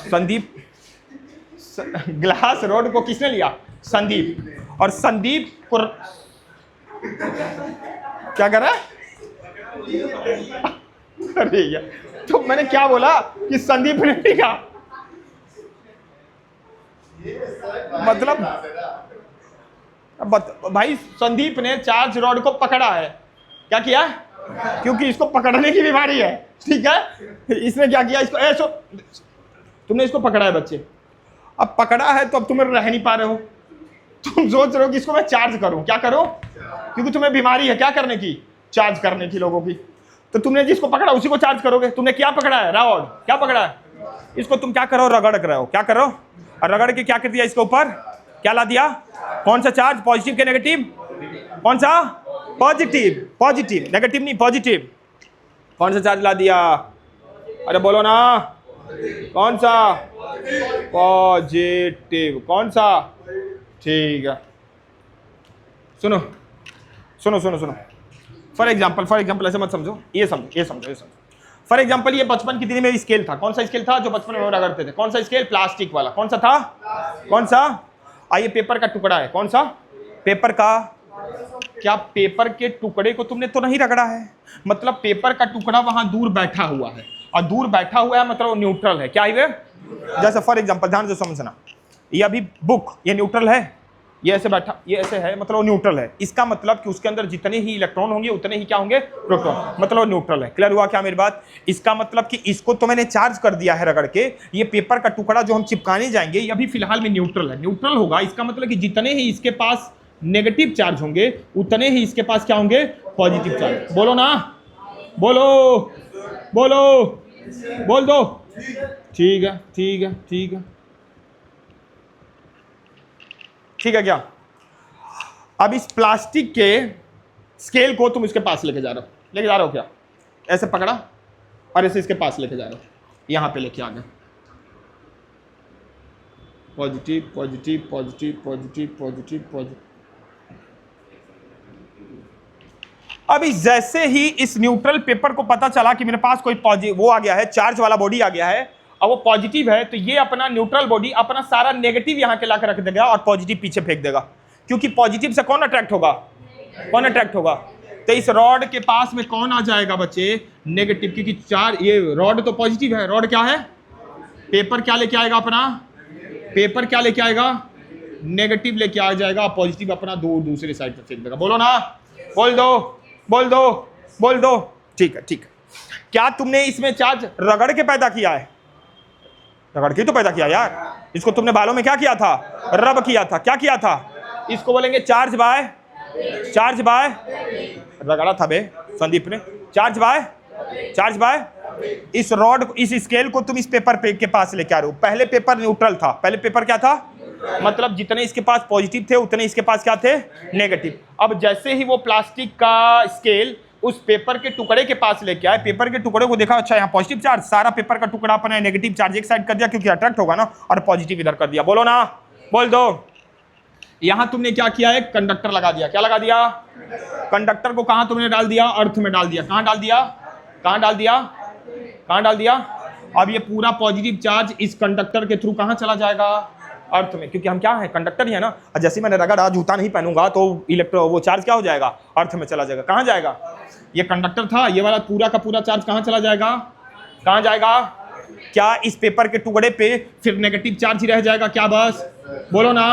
ग्लास रॉड को किसने लिया, संदीप। और संदीप को क्या कर रहा है, अरे यार, तो मैंने क्या बोला कि संदीप ने लिया, मतलब भाई संदीप ने चार्ज रॉड को पकड़ा है। क्या किया, क्योंकि इसको पकड़ने की बीमारी है, ठीक है। इसने क्या किया, इसको ऐसो, तुमने इसको पकड़ा है बच्चे। अब पकड़ा है तो अब तुम रह नहीं पा रहे हो, तुम सोच रहे हो कि इसको मैं चार्ज करूं। क्या करूं, क्योंकि तुम्हें बीमारी है क्या करने की, चार्ज करने की लोगों की। तो तुमने जिसको पकड़ा उसी को चार्ज करोगे। तुमने क्या पकड़ा है, रॉड, क्या पकड़ा है, इसको तुम क्या करो, रगड़ रहे हो। क्या करो, और रगड़ के क्या कर दिया, इसके ऊपर क्या ला दिया, कौन सा चार्ज, पॉजिटिव के नेगेटिव, कौन सा, पॉजिटिव, नेगेटिव नहीं, पॉजिटिव। कौन सा चार्ज ला दिया, अरे बोलो ना, कौन सा, पॉजिटिव, कौन सा, ठीक है। सुनो, फॉर एग्जाम्पल ऐसे मत समझो, ये समझो। फॉर एग्जाम्पल ये बचपन की दिनी में स्केल था। कौन सा स्केल था जो बचपन में हम रगड़ते थे, कौन सा स्केल, प्लास्टिक वाला। कौन सा था, कौन सा, आइए पेपर का टुकड़ा है, कौन सा, पेपर का। क्या पेपर के टुकड़े को तुमने तो नहीं रगड़ा है, मतलब पेपर का टुकड़ा वहां दूर बैठा हुआ है, और दूर बैठा हुआ है मतलब न्यूट्रल है। क्या है, जैसे फॉर एग्जाम्पल ध्यान से समझना, ये अभी बुक, ये न्यूट्रल है, ये ऐसे बैठा, ये ऐसे है, मतलब वो न्यूट्रल है। इसका मतलब कि उसके अंदर जितने ही इलेक्ट्रॉन होंगे उतने ही क्या होंगे, प्रोटॉन, मतलब वो न्यूट्रल है। क्लियर हुआ क्या मेरी बात? इसका मतलब कि इसको तो मैंने चार्ज कर दिया है रगड़ के, ये पेपर का टुकड़ा जो हम चिपकाने जाएंगे ये अभी फिलहाल में न्यूट्रल है, न्यूट्रल होगा। इसका मतलब कि जितने ही इसके पास नेगेटिव चार्ज होंगे उतने ही इसके पास क्या होंगे, पॉजिटिव चार्ज। बोलो ना, बोलो बोलो, बोल दो। ठीक है ठीक है ठीक है ठीक है। क्या अब इस प्लास्टिक के स्केल को तुम इसके पास लेके जा रहे हो क्या? ऐसे पकड़ा और ऐसे इसके पास लेके जा रहे हो, यहां पे लेके आ गए। Positive positive positive positive positive positive. अभी जैसे ही इस न्यूट्रल पेपर को पता चला कि मेरे पास कोई पॉजिटिव वो आ गया है, चार्ज वाला बॉडी आ गया है, अब वो पॉजिटिव है, तो ये अपना न्यूट्रल बॉडी अपना सारा नेगेटिव यहां के लाकर रख देगा और पॉजिटिव पीछे फेंक देगा। क्योंकि पॉजिटिव से कौन अट्रैक्ट होगा, कौन अट्रैक्ट होगा? तो इस रॉड के पास में कौन आ जाएगा बच्चे, नेगेटिव। क्योंकि चार ये रॉड तो पॉजिटिव है, रॉड क्या है, पेपर क्या लेके आएगा अपना, पेपर क्या लेके आएगा, नेगेटिव लेके आ जाएगा, पॉजिटिव अपना दूर दूसरे साइड पर फेंक देगा। बोलो ना, बोल दो बोल दो बोल दो। ठीक है ठीक है। क्या तुमने इसमें चार्ज रगड़ के पैदा किया है? रगड़ के तो पैदा किया यार। इसको तुमने बालों में क्या किया था, रब किया था। क्या किया था? इसको बोलेंगे चार्ज बाय, चार्ज बाय रगड़ा था बे संदीप ने, चार्ज बाय, चार्ज बाय। इस रॉड, इस स्केल को तुम इस पेपर पे के पास लेके आ रहे हो। पहले पेपर न्यूट्रल था, पहले पेपर क्या था, मतलब जितने इसके पास पॉजिटिव थे उतने इसके पास क्या थे, नेगेटिव। अब जैसे ही वो प्लास्टिक का स्केल उस पेपर के टुकड़े के पास लेके आए, पेपर के टुकड़े को देखा, अच्छा यहाँ पॉजिटिव चार्ज, सारा पेपर का टुकड़ा अपना नेगेटिव चार्ज एक साइड कर दिया क्योंकि अट्रैक्ट होगा ना, और पॉजिटिव इधर कर दिया। बोलो ना, बोल दो। यहां तुमने क्या किया है, कंडक्टर लगा दिया। क्या लगा दिया, कंडक्टर को कहां तुमने डाल दिया, अर्थ में डाल दिया। कहां डाल दिया, कहां डाल दिया, कहां डाल दिया? अब ये पूरा पॉजिटिव चार्ज इस कंडक्टर के थ्रू कहां चला जाएगा, अर्थ में। क्योंकि हम क्या है, कंडक्टर ही है ना। और जैसे मैंने रगड़ा, जूता नहीं पहनूंगा तो वो चार्ज क्या हो जाएगा, अर्थ में चला जाएगा। कहां जाएगा, ये कंडक्टर था, ये वाला पूरा का पूरा चार्ज कहां चला जाएगा, कहां जाएगा? क्या इस पेपर के टुकड़े पे फिर नेगेटिव चार्ज ही रह जाएगा क्या? बस बोलो ना।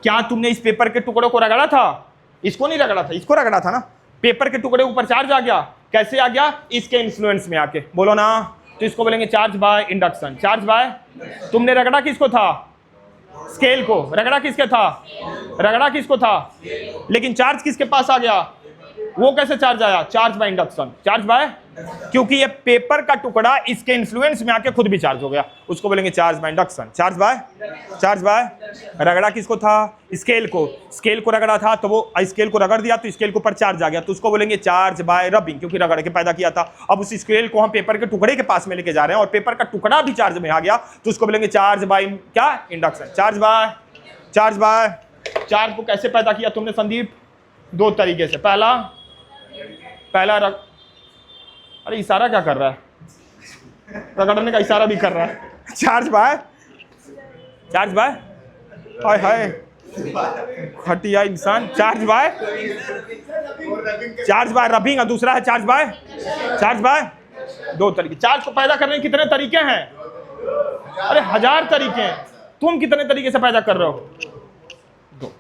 क्या तुमने इस पेपर के टुकड़ों को रगड़ा था? इसको नहीं रगड़ा था, इसको रगड़ा था ना। पेपर के टुकड़े ऊपर चार्ज आ गया, कैसे आ गया, इसके इन्फ्लुएंस में आके। बोलो ना। तो इसको बोलेंगे charge by induction. Charge by, तुमने रगड़ा किसको था, स्केल को। रगड़ा किसके था, रगड़ा किसको था, लेकिन चार्ज किसके पास आ गया, वो कैसे चार्ज आया, charge by induction. Charge by, क्योंकि ये पेपर का टुकड़ा इसके इन्फ्लुएंस में आके खुद भी चार्ज हो गया, उसको बोलेंगे charge by induction. Charge by, charge by. रगड़ा किसको था, स्केल को। स्केल को रगड़ा था तो वो स्केल को रगड़ दिया तो स्केल के ऊपर चार्ज आ गया, तो उसको बोलेंगे चार्ज बाय रबिंग, क्योंकि रगड़ के पैदा किया था। अब उस स्केल को हम पेपर के टुकड़े के पास में लेके जा रहे हैं और पेपर का टुकड़ा भी चार्ज में आ गया, तो उसको बोलेंगे चार्ज बाय क्या, induction. Charge by, charge by. Charge को कैसे पैदा किया तुमने संदीप, दो तरीके से। पहला अरे इशारा क्या कर रहा है, रगड़ने का इशारा भी कर रहा है। चार्ज बाय, चार्ज बाय, हाय हाय हटिया इंसान। Charge by, charge by rubbing, और दूसरा है चार्ज बाय, चार्ज बाय। दो तरीके। चार्ज को पैदा करने के कितने तरीके हैं, अरे 1000 तरीके हैं। तुम कितने तरीके से पैदा कर रहे हो, दो।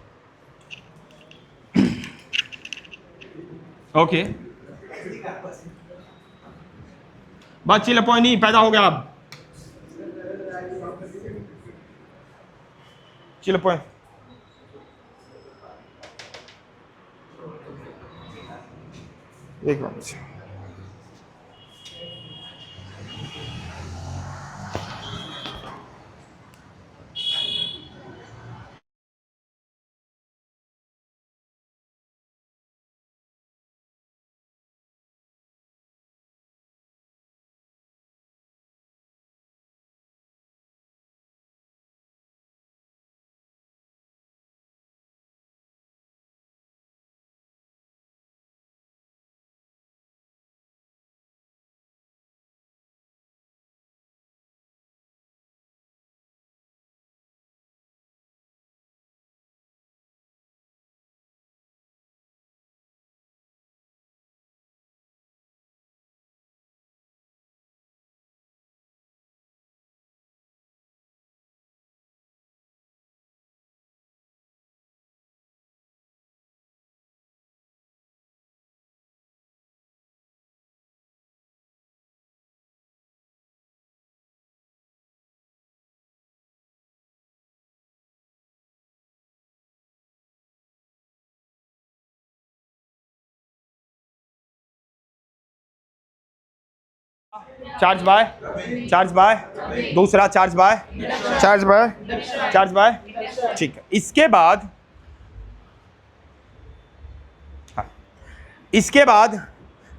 ओके बस चिल पॉइंट नहीं पैदा हो गया। अब चिल पॉइंट एक मिनट। चार्ज बाय, दूसरा चार्ज बाय, ठीक है। इसके बाद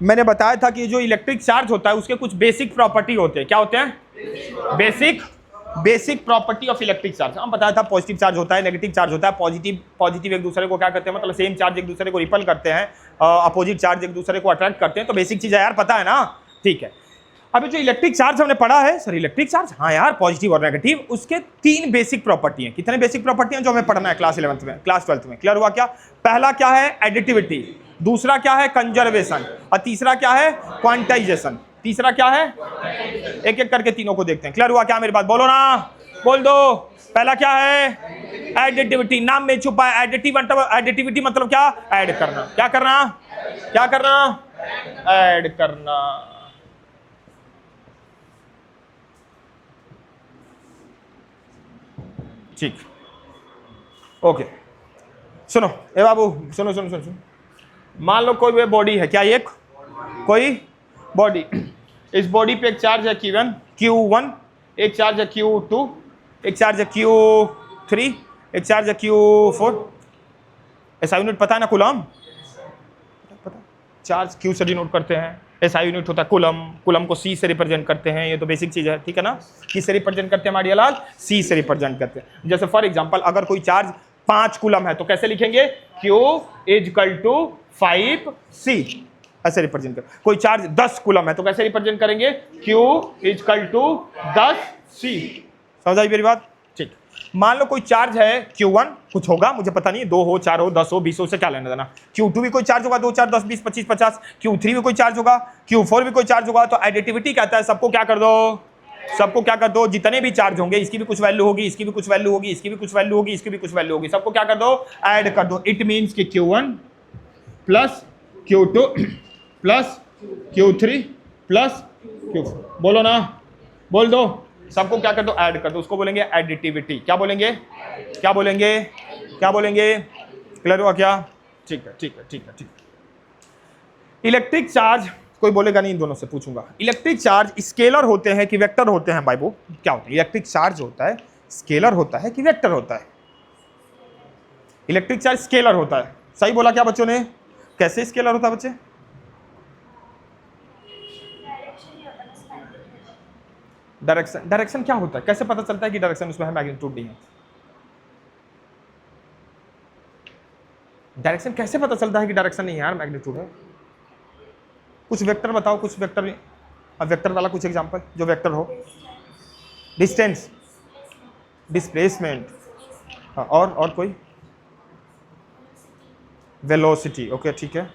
मैंने बताया था कि जो इलेक्ट्रिक चार्ज होता है उसके कुछ बेसिक प्रॉपर्टी होते हैं। क्या होते हैं? Basic property of electric charge. हम बताया था पॉजिटिव चार्ज होता है, नेगेटिव चार्ज होता है। पॉजिटिव एक दूसरे को क्या करते हैं, मतलब सेम चार्ज एक दूसरे को रिपल करते हैं, अपोजिट चार्ज एक दूसरे को अट्रैक्ट करते हैं। तो बेसिक चीज है यार, पता है ना? ठीक है। अभी जो इलेक्ट्रिक चार्ज हमने पढ़ा है, सर इलेक्ट्रिक चार्ज, हाँ यार, पॉजिटिव और नेगेटिव, उसके 3 बेसिक प्रॉपर्टी हैं। कितने बेसिक प्रॉपर्टी हैं जो हमें पढ़ना है क्लास 11th में, क्लास 12th में? क्लियर हुआ क्या? पहला क्या है? एडिटिविटी, दूसरा क्या है? कंजर्वेशन, और तीसरा क्या है? क्वांटाइजेशन। तीसरा क्या है? एक एक करके तीनों को देखते हैं। क्लियर हुआ क्या? मेरी बात बोलो ना, बोल दो। पहला क्या है? एडिटिविटी। नाम में छुपा है एडिटिविटी मतलब क्या? ऐड करना। क्या करना? ऐड करना। ठीक, ओके। सुनो ए बाबू, सुनो। मान लो कोई बॉडी है, क्या? एक कोई बॉडी, इस बॉडी पे एक चार्ज है Q1, एक चार्ज है Q2, एक चार्ज है Q3, एक चार्ज है Q4। ऐसा यूनिट पता है ना? कूलम। पता, चार्ज Q से डिनोट करते हैं, ऐसा यूनिट होता है कूलम को C से रिप्रेजेंट करते हैं। ये तो बेसिक चीज है, ठीक है ना? किससे रिप्रेजेंट करते हैं माडिया लाल? C से रिप्रेजेंट करते हैं। जैसे फॉर एग्जांपल अगर कोई चार्ज 5 कूलम है तो कैसे लिखेंगे? Q = 5C, ऐसे रिप्रेजेंट कर। कोई चार्ज 10 कूलम है तो कैसे रिप्रेजेंट करेंगे? Q = 10C। समझ आई मेरी बात? ठीक। मान लो कोई चार्ज है Q1, कुछ होगा मुझे पता नहीं, 2 हो, 4 हो, 10 हो, 20 हो, से क्या लेना देना। Q2 भी कोई चार्ज होगा, 2, 4, 10, 20, 25, 50। Q3 भी कोई चार्ज होगा, Q4 भी कोई चार्ज होगा। तो एडिटिविटी कहता है सबको क्या कर दो, जितने भी चार्ज होंगे, इसकी भी कुछ वैल्यू होगी, इसकी भी कुछ वैल्यू होगी, इसकी भी कुछ वैल्यू होगी, इसकी भी कुछ वैल्यू होगी, सबको क्या कर दो? ऐड कर दो। इट मीन्स कि Q1 plus Q2 plus Q3 plus Q4। बोलो ना, बोल दो। सबको क्या कर दो? ऐड कर दो। उसको बोलेंगे एडिटिविटी। क्या बोलेंगे? क्लियर हुआ क्या? ठीक है। इलेक्ट्रिक चार्ज कोई बोलेगा नहीं, इन दोनों से पूछूंगा। इलेक्ट्रिक चार्ज स्केलर होते हैं कि वेक्टर होते हैं? बाइबो क्या होता है? इलेक्ट्रिक चार्ज होता है स्केलर होता है कि वेक्टर होता है? इलेक्ट्रिक चार्ज स्केलर होता है। सही बोला क्या बच्चों ने? कैसे स्केलर होता है बच्चे? डायरेक्शन क्या होता है? कैसे पता चलता है कि डायरेक्शन उसमें है, मैग्नीट्यूड नहीं है? डायरेक्शन कैसे पता चलता है कि डायरेक्शन नहीं है यार, मैग्नीट्यूड है? कुछ वेक्टर बताओ, कुछ वेक्टर, वेक्टर वाला कुछ एग्जांपल जो वेक्टर हो। डिस्टेंस, डिस्प्लेसमेंट, और कोई? वेलोसिटी। ओके, ठीक है,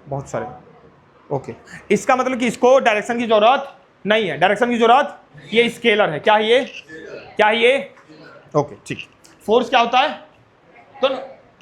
बहुत सारे। ओके, इसका मतलब कि इसको डायरेक्शन की जरूरत नहीं है। डायरेक्शन की जरूरत, ये स्केलर है। क्या है ये? ओके, ठीक। फोर्स क्या होता है? तो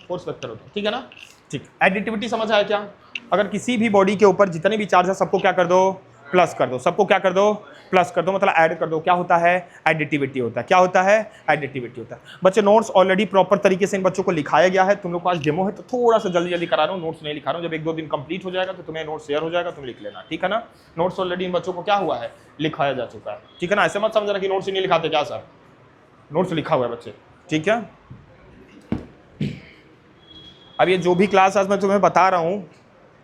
फोर्स वेक्टर होता है, ठीक है ना? ठीक। एडिटिविटी समझ आया क्या? अगर किसी भी बॉडी के ऊपर जितने भी चार्ज है सबको क्या कर दो? प्लस कर दो। सबको क्या कर दो? प्लस कर दो, मतलब ऐड कर दो। क्या होता है? एडिटिविटी होता है। क्या होता है? एडिटिविटी होता है। बच्चे नोट्स ऑलरेडी प्रॉपर तरीके से इन बच्चों को लिखाया गया है। तुम लोग को आज डेमो है तो थोड़ा सा जल्दी करा रहा हूँ, नोट्स नहीं लिखा रहा हूँ। जब 1-2 दिन कंप्लीट हो जाएगा तो तुम्हें नोट्स शेयर हो जाएगा, तुम लिख लेना, ठीक है ना? नोट्स ऑलरेडी इन बच्चों को क्या हुआ है? लिखाया जा चुका है, ठीक है ना? ऐसे मत समझना कि नोट्स ही नहीं लिखाते क्या सर, नोट्स लिखा हुआ है बच्चे, ठीक है? अब ये जो भी क्लास आज मैं तुम्हें बता रहा हूँ,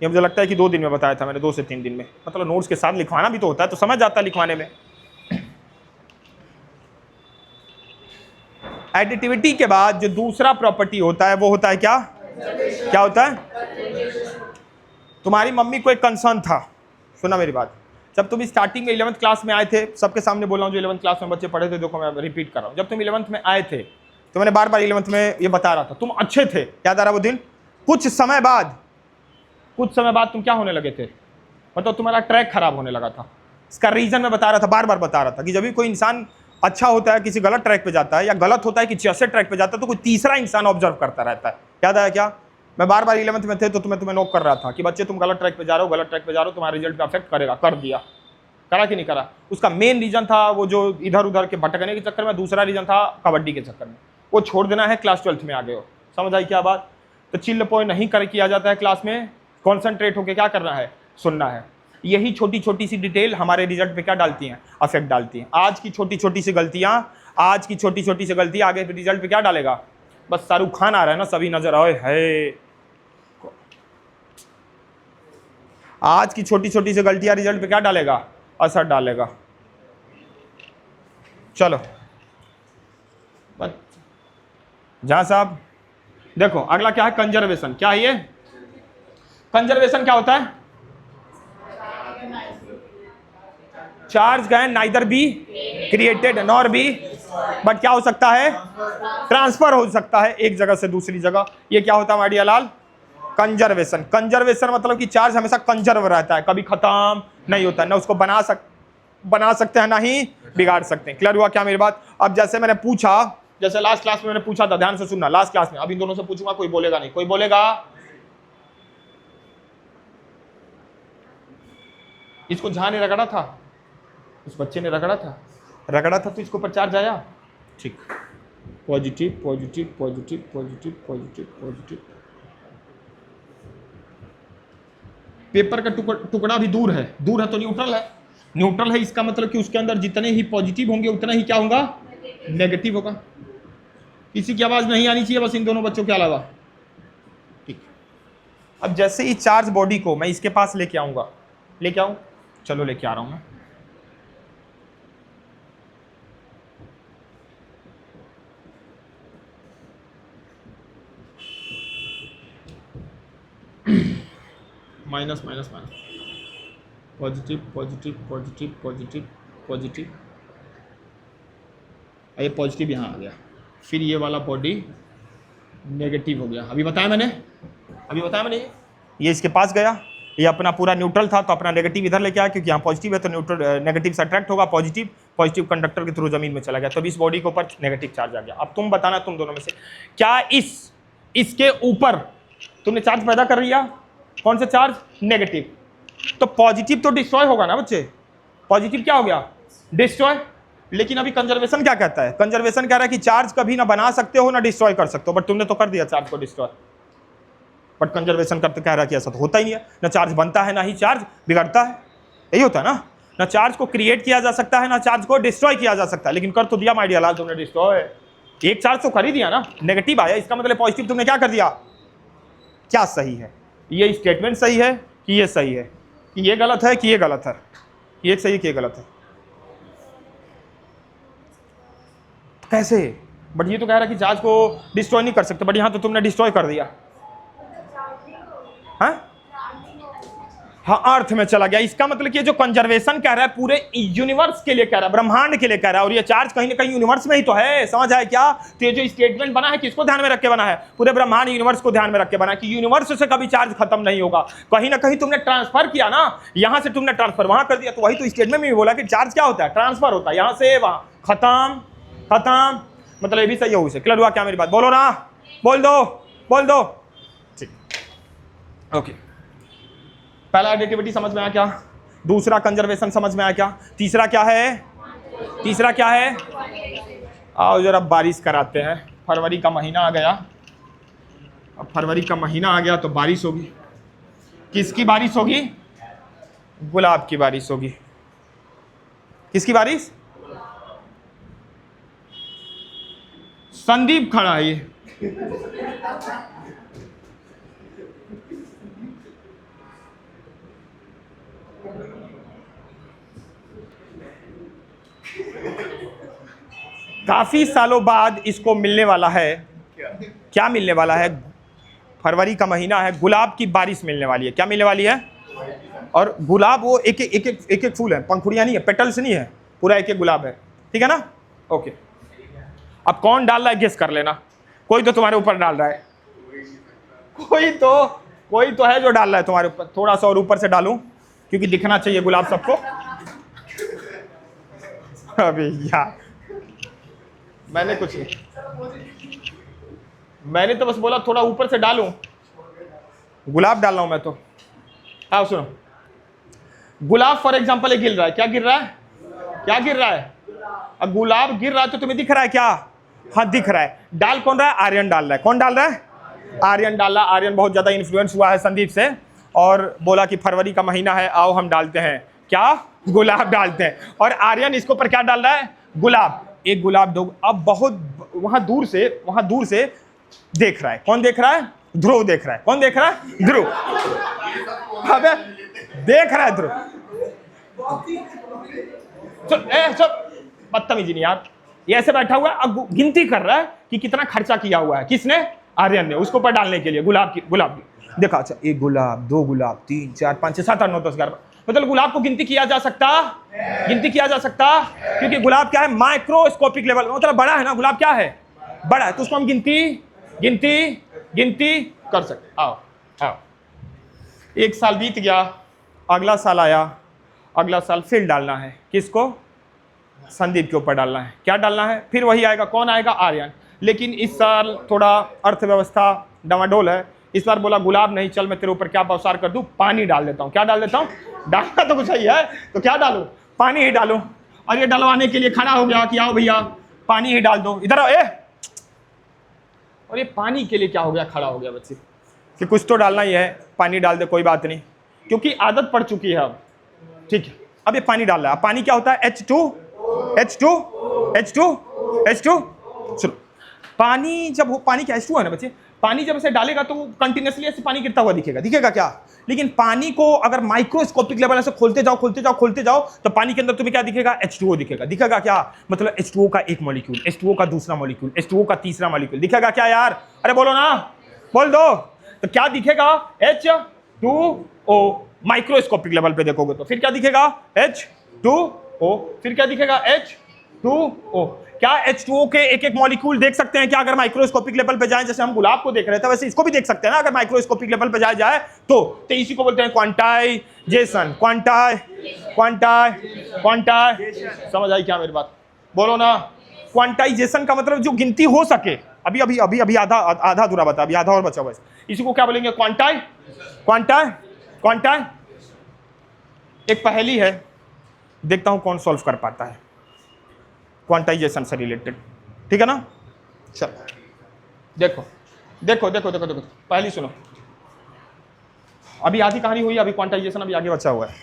ये मुझे लगता है कि 2 दिन में बताया था मैंने, 2 से 3 दिन में। मतलब नोट्स के साथ लिखवाना भी तो होता है, तो समझ आता है लिखवाने में। एडिटिविटी के बाद जो दूसरा प्रॉपर्टी होता है वो होता है क्या? क्या होता है? तुम्हारी मम्मी को एक कंसर्न था, सुना मेरी बात। जब तुम स्टार्टिंग में 11th क्लास में आए थे, सबके सामने बोल रहा हूँ जो 11th क्लास में बच्चे पढ़े थे, देखो मैं रिपीट कर रहा हूँ। जब तुम 11th में आए थे तो मैंने बार बार 11th में ये बता रहा था, तुम अच्छे थे, याद आ रहा वो दिन? कुछ समय बाद तुम क्या होने लगे थे? मतलब तुम्हारा ट्रैक खराब होने लगा था। इसका रीजन मैं बता रहा था, बार बार बता रहा था कि जब भी कोई इंसान अच्छा होता है, किसी गलत ट्रैक पे जाता है, या गलत होता है किसी अच्छे ट्रैक पे जाता है, तो कोई तीसरा इंसान ऑब्जर्व करता रहता है। याद आया क्या? मैं बार बार 11th में थे तो तुम्हें नोट कर रहा था कि बच्चे तुम गलत ट्रैक पे जा रहे हो, तुम्हारे रिजल्ट पे अफेक्ट करेगा। कर दिया, करा कि नहीं करा? उसका मेन रीजन था वो जो इधर उधर के भटकने के चक्कर में, दूसरा रीजन था कबड्डी के चक्कर में। वो छोड़ देना है, क्लास 12th में आ गए हो। समझ आई क्या बात? तो चिल पॉइंट नहीं कर किया जाता है क्लास में, कॉन्सेंट्रेट होकर क्या करना है? सुनना है। यही छोटी छोटी सी डिटेल हमारे रिजल्ट पे क्या डालती हैं, अफेक्ट डालती हैं। आज की छोटी छोटी सी गलतियां, आज की छोटी छोटी सी गलतियां आगे रिजल्ट पे क्या डालेगा। बस शाहरुख खान आ रहा है ना, सभी नजर आए है। आज की छोटी छोटी सी गलतियां रिजल्ट पे क्या डालेगा, असर डालेगा। चलो जहां साहब देखो अगला क्या है, कंजर्वेशन। क्या है ये कंजर्वेशन? क्या होता है? Charge can neither be created nor be, but क्या हो सकता है, ट्रांसफर हो सकता है एक जगह से दूसरी जगह। ये क्या होता है माडिया लाल, कंजर्वेशन। कंजर्वेशन मतलब कि चार्ज हमेशा कंजर्व रहता है, कभी खत्म नहीं होता है, ना उसको बना सकते हैं ना ही बिगाड़ सकते हैं। क्लियर हुआ क्या मेरी बात? अब जैसे मैंने पूछा, जैसे लास्ट क्लास में मैंने पूछा था, ध्यान से सुनना, लास्ट क्लास में, अब इन दोनों से पूछूंगा, कोई बोलेगा नहीं, कोई बोलेगा? इसको जहां ने रगड़ा था, उस बच्चे ने रगड़ा था तो इसके ऊपर चार्ज आया, ठीक, positive positive positive positive positive positive. Paper का टुकड़ा भी दूर है तो न्यूट्रल है, इसका मतलब कि उसके अंदर जितने ही पॉजिटिव होंगे उतना ही क्या होगा, नेगेटिव होगा। किसी की आवाज नहीं आनी चाहिए, बस इन दोनों बच्चों के अलावा, ठीक। अब जैसे ही चार्ज बॉडी को मैं इसके पास लेके आऊंगा, लेके आऊं, चलो लेके आ रहा हूं मैं। Minus minus minus, positive positive positive positive positive, ये पॉजिटिव यहाँ आ गया, फिर ये वाला बॉडी नेगेटिव हो गया। अभी बताया मैंने ये इसके पास गया, ये अपना पूरा न्यूट्रल था तो अपना नेगेटिव इधर लेके आया, क्योंकि यहाँ पॉजिटिव है तो न्यूट्रल नेगेटिव से अट्रैक्ट होगा, पॉजिटिव कंडक्टर के थ्रू जमीन में चला गया, तब इस बॉडी के ऊपर नेगेटिव चार्ज आ गया। अब तुम बताना, तुम दोनों में से क्या इसके ऊपर तुमने चार्ज पैदा कर लिया, कौन सा चार्ज, नेगेटिव, तो पॉजिटिव तो डिस्ट्रॉय होगा ना बच्चे, पॉजिटिव क्या हो गया, डिस्ट्रॉय। लेकिन अभी कंजर्वेशन क्या कहता है, कंजर्वेशन कह रहा है कि चार्ज कभी ना बना सकते हो ना डिस्ट्रॉय कर सकते हो, बट तुमने तो कर दिया चार्ज को डिस्ट्रॉय। बट कंजर्वेशन करते कह रहा है कि ऐसा तो होता ही नहीं है, ना चार्ज बनता है ना ही चार्ज बिगड़ता है, यही होता है ना चार्ज को क्रिएट किया जा सकता है ना चार्ज को डिस्ट्रॉय किया जा सकता है। लेकिन कर तो दिया माय डियर लाल तुमने डिस्ट्रॉय, एक चार्ज तो कर ही दिया ना, नेगेटिव आया, इसका मतलब पॉजिटिव तुमने क्या कर दिया। क्या सही है, ये स्टेटमेंट सही है कि ये सही है, कि ये गलत है कि ये गलत है, ये सही है कि ये गलत है, कैसे? बट ये तो कह रहा है कि चार्ज को डिस्ट्रॉय नहीं कर सकते, बट यहां तो तुमने डिस्ट्रॉय कर दिया। हाँ अर्थ में चला गया, इसका मतलब कि जो कंजर्वेशन कह रहा है पूरे यूनिवर्स के लिए कह रहा है, ब्रह्मांड के लिए कह रहा है, और ये चार्ज कहीं ना कहीं यूनिवर्स में ही तो है, समझ आए क्या? तो ये जो स्टेटमेंट बना है किसको ध्यान में रख के बना है, पूरे ब्रह्मांड यूनिवर्स को ध्यान में रख के बना है, कि यूनिवर्स से कभी चार्ज खत्म नहीं होगा। कहीं ना कहीं तुमने ट्रांसफर किया ना, यहां से तुमने ट्रांसफर वहां कर दिया, तो वही तो स्टेटमेंट में भी बोला कि चार्ज क्या होता है, ट्रांसफर होता है, यहां से वहां, खत्म, मतलब ये भी सही हो। क्लियर हुआ क्या मेरी बात? बोलो ना, बोल दो, ठीक, ओके। पहला एडिटिविटी समझ में आया क्या, दूसरा कंजर्वेशन समझ में आया क्या, तीसरा क्या है? आओ जरा बारिश कराते हैं, फरवरी का महीना आ गया, अब फरवरी का महीना आ गया तो बारिश होगी। किसकी बारिश होगी? गुलाब की बारिश होगी। किसकी बारिश? संदीप खड़ा है ये, काफी सालों बाद इसको मिलने वाला है, क्या मिलने वाला है? फरवरी का महीना है, गुलाब की बारिश मिलने वाली है। क्या मिलने वाली है? और गुलाब वो एक फूल है, पंखुड़ियां नहीं है, पेटल्स नहीं है, पूरा एक गुलाब है, ठीक है ना? ओके, अब कौन डाल रहा है गेस कर लेना, कोई तो तुम्हारे ऊपर डाल रहा है, कोई तो है जो डाल रहा है तुम्हारे ऊपर। थोड़ा सा और ऊपर से डालूं क्योंकि दिखना चाहिए गुलाब सबको। अभी यार मैंने कुछ नहीं, मैंने तो बस बोला थोड़ा ऊपर से डालूं, गुलाब डाल रहा हूं मैं तो। आओ सुनो, गुलाब फॉर एग्जांपल ये गिर रहा है, क्या गिर रहा है? अब गुलाब गिर रहा है तो तुम्हें दिख रहा है क्या? हाँ दिख रहा है। डाल कौन रहा है? आर्यन डाल रहा है। कौन डाल रहा है? आर्यन डाल रहा है। आर्यन बहुत ज्यादा इन्फ्लुएंस हुआ है संदीप से, और बोला कि फरवरी का महीना है, आओ हम डालते हैं क्या, गुलाब डालते हैं। और आर्यन इसके ऊपर क्या डाल रहा है, गुलाब। एक गुलाब दो। अब बहुत वहां दूर से देख रहा है, कौन देख रहा है, ध्रुव देख रहा है। कौन देख रहा है, ध्रुव। अबे देख रहा है ध्रुव। चल बदतमीजी नहीं यार, ये ऐसे बैठा हुआ है, अब गिनती कर रहा है कि कितना खर्चा किया हुआ है, किसने, आर्यन ने, उसको ऊपर डालने के लिए गुलाब की देखा। अच्छा, एक गुलाब, दो गुलाब, 3 4 5 6 7 8 9 10 11, मतलब गुलाब को गिनती किया जा सकता, क्योंकि गुलाब क्या है, माइक्रोस्कोपिक लेवल, मतलब बड़ा है ना, गुलाब क्या है, बड़ा है, तो उसको हम गिनती कर सकते। आओ एक साल बीत गया, अगला साल आया, अगला साल फिर डालना है, किसको, संदीप के ऊपर डालना है। क्या डालना है, फिर वही आएगा, कौन आएगा, आर्यन। लेकिन इस साल थोड़ा अर्थव्यवस्था डमाडोल है, इस बार बोला गुलाब नहीं, चल मैं तेरे ऊपर क्या बौसार कर दूं, पानी डाल देता हूं। क्या डाल देता हूं, डालना तो कुछ ही है, तो क्या डालूं, पानी ही डालूं। और ये डलवाने के लिए खड़ा हो गया कि आओ भैया पानी ही डाल दो, इधर आओ। और ये पानी के लिए क्या हो गया, खड़ा हो गया बच्चे कि कुछ तो डालना ही है, पानी डाल दे, कोई बात नहीं, क्योंकि आदत पड़ चुकी है अब। ठीक है, अब ये पानी डाल रहा है। पानी क्या होता है, H2। चलो, पानी जब हो, पानी क्या H2 है ना बच्चे, पानी जब इसे डालेगा तो कंटिन्यूअसली ऐसे पानी गिरता हुआ दिखेगा क्या। लेकिन पानी को अगर माइक्रोस्कोपिक लेवल ऐसे खोलते जाओ तो पानी के अंदर तुम्हें क्या दिखेगा, H2O दिखेगा क्या, मतलब H2O का एक मॉलिक्यूल, H2O का दूसरा मॉलिक्यूल, H2O का तीसरा मॉलिक्यूल दिखेगा क्या यार, अरे बोलो ना, बोल दो। तो क्या दिखेगा, H2O। माइक्रोस्कोपिक लेवल पे देखोगे तो फिर क्या दिखेगा, H2O। फिर क्या दिखेगा, H2O। क्या H2O के एक मॉलिक्यूल देख सकते हैं क्या, अगर माइक्रोस्कोपिक लेवल पे जाए, जैसे हम गुलाब को देख रहे थे वैसे इसको भी देख सकते हैं ना, अगर माइक्रोस्कोपिक लेवल पे जाए तो इसी को बोलते हैं क्वांटाइजेशन। समझ आई क्या मेरी बात, बोलो ना। क्वांटाइजेशन का मतलब जो गिनती हो सके। अभी आधा अधूरा बता, अभी आधा और बचा हुआ है, इसी को क्या बोलेंगे, क्वांटाई। एक पहेली है, देखता हूं कौन सॉल्व कर पाता है क्वांटाइजेशन से रिलेटेड, ठीक है ना। चल देखो पहली सुनो, अभी आधी कहानी हुई, अभी क्वांटाइजेशन अभी आगे बचा हुआ है।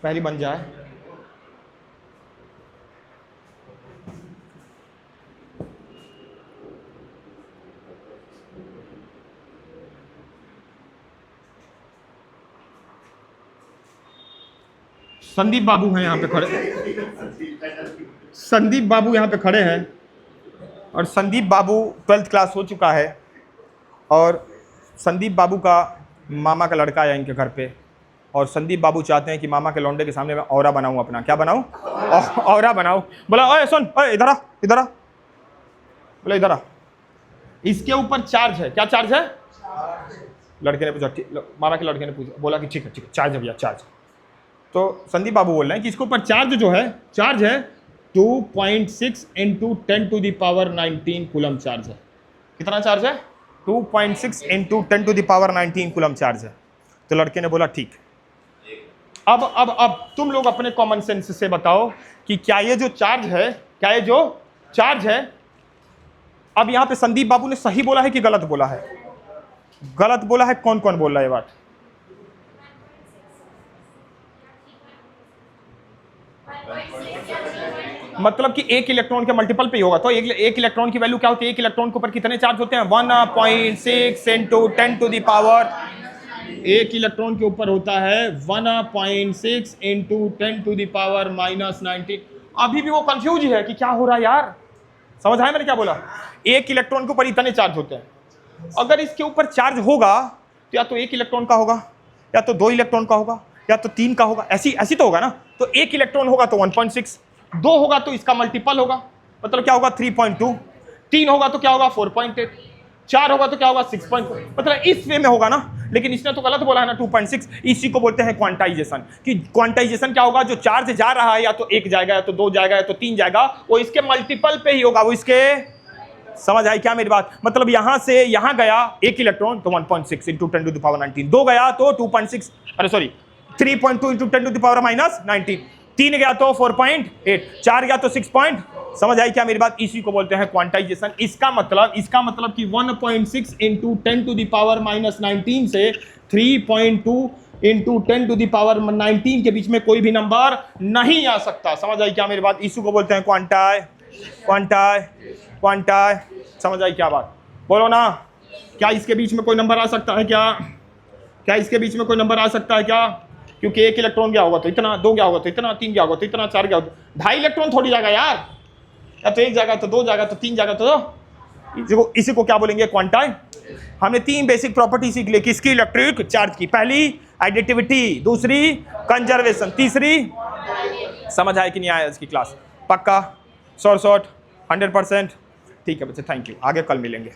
पहली बन जाए, संदीप बाबू हैं यहाँ पे खड़े, संदीप बाबू यहाँ पे खड़े हैं, और संदीप बाबू 12th क्लास हो चुका है, और संदीप बाबू का मामा का लड़का आया इनके घर पे, और संदीप बाबू चाहते हैं कि मामा के लौंडे के सामने मैं औरा बनाऊं अपना। क्या बनाऊं, औरा बनाऊं। बोला ओए सुन, ओए इधर आ, बोला इधर आ, इसके ऊपर चार्ज है। क्या चार्ज है, लड़के ने पूछा, मामा के लड़के ने पूछा, बोला कि ठीक है चार्ज है भैया, चार्ज। तो संदीप बाबू बोल रहे हैं कि इसके ऊपर चार्ज जो है, चार्ज है 2.6 × 10⁻19 कूलम चार्ज है। कितना चार्ज है, 2.6 × 10⁻19 कूलम चार्ज है। तो लड़के ने बोला ठीक। अब तुम लोग अपने कॉमन सेंस से बताओ कि क्या ये जो चार्ज है, अब यहां पे संदीप बाबू ने सही बोला है कि गलत बोला है, कौन कौन बोल रहा है ये बात, मतलब कि एक इलेक्ट्रॉन के मल्टीपल पे ही होगा। तो एक इलेक्ट्रॉन की वैल्यू क्या होती है, एक इलेक्ट्रॉन के ऊपर कितने चार्ज होते हैं, 1.6 × 10⁻, एक इलेक्ट्रॉन के ऊपर होता है 1.6 × 10⁻⁻19। अभी भी वो कंफ्यूज है कि क्या हो रहा है यार, समझ आया मैंने क्या बोला, एक इलेक्ट्रॉन के ऊपर इतने चार्ज होते हैं। अगर इसके ऊपर चार्ज होगा तो या तो एक इलेक्ट्रॉन का होगा, या तो 2 इलेक्ट्रॉन का होगा, या तो 3 का होगा, ऐसी तो होगा ना। तो एक इलेक्ट्रॉन होगा तो 1.6, 2 होगा तो इसका मल्टीपल होगा, मतलब क्या होगा 3.2, 3 होगा तो क्या होगा 4.8, 4 होगा तो क्या होगा 6.4, मतलब इस वे में होगा ना। लेकिन इसने तो गलत बोला है ना 2.6। इसी को बोलते हैं क्वांटाइजेशन। कि क्वांटाइजेशन क्या होगा, जो चार्ज जा रहा है या तो 1 जाएगा, या तो 2 जाएगा, या तो 3 जाएगा, वो इसके मल्टीपल पे ही होगा, वो इसके, समझ आई क्या मेरी बात, मतलब यहां से यहां गया एक इलेक्ट्रॉन तो 1.6 × 10⁻19, 2 गया तो 2.6, अरे सॉरी 3.2 × 10⁻19, 3 गया तो 4.8, 4 गया तो 6 पॉइंट। समझ आई क्या मेरी बात? इसी को बोलते हैं क्वांटाइजेशन। इसका मतलब कि 1.6 into 10 to the power minus 19 से 3.2 इंटू 10 टू द पावर 19 के बीच में कोई भी नंबर नहीं आ सकता। समझ आई क्या मेरी बात? इसी को बोलते हैं क्वांटाई। समझ आई क्या बात? बोलो ना, क्या इसके बीच में कोई नंबर आ सकता है क्या इसके बीच में कोई नंबर आ सकता है क्या? क्योंकि एक इलेक्ट्रॉन गया होगा तो इतना, 2 गया होगा तो इतना, 3 गया होगा तो इतना, 4 गया होगा तो 2.5 इलेक्ट्रॉन थोड़ी जाएगा यार, या तो 1 जाएगा तो 2 जाएगा तो 3 जाएगा तो इसी को क्या बोलेंगे? क्वांटाई। हमने 3 बेसिक प्रॉपर्टी सीख ली, किसकी? इलेक्ट्रिक चार्ज की। पहली एडिटिविटी, दूसरी कंजर्वेशन, तीसरी समझ आया कि नहीं आया इसकी क्लास? पक्का? शॉर्ट 100%? ठीक है बच्चे, थैंक यू, आगे कल मिलेंगे।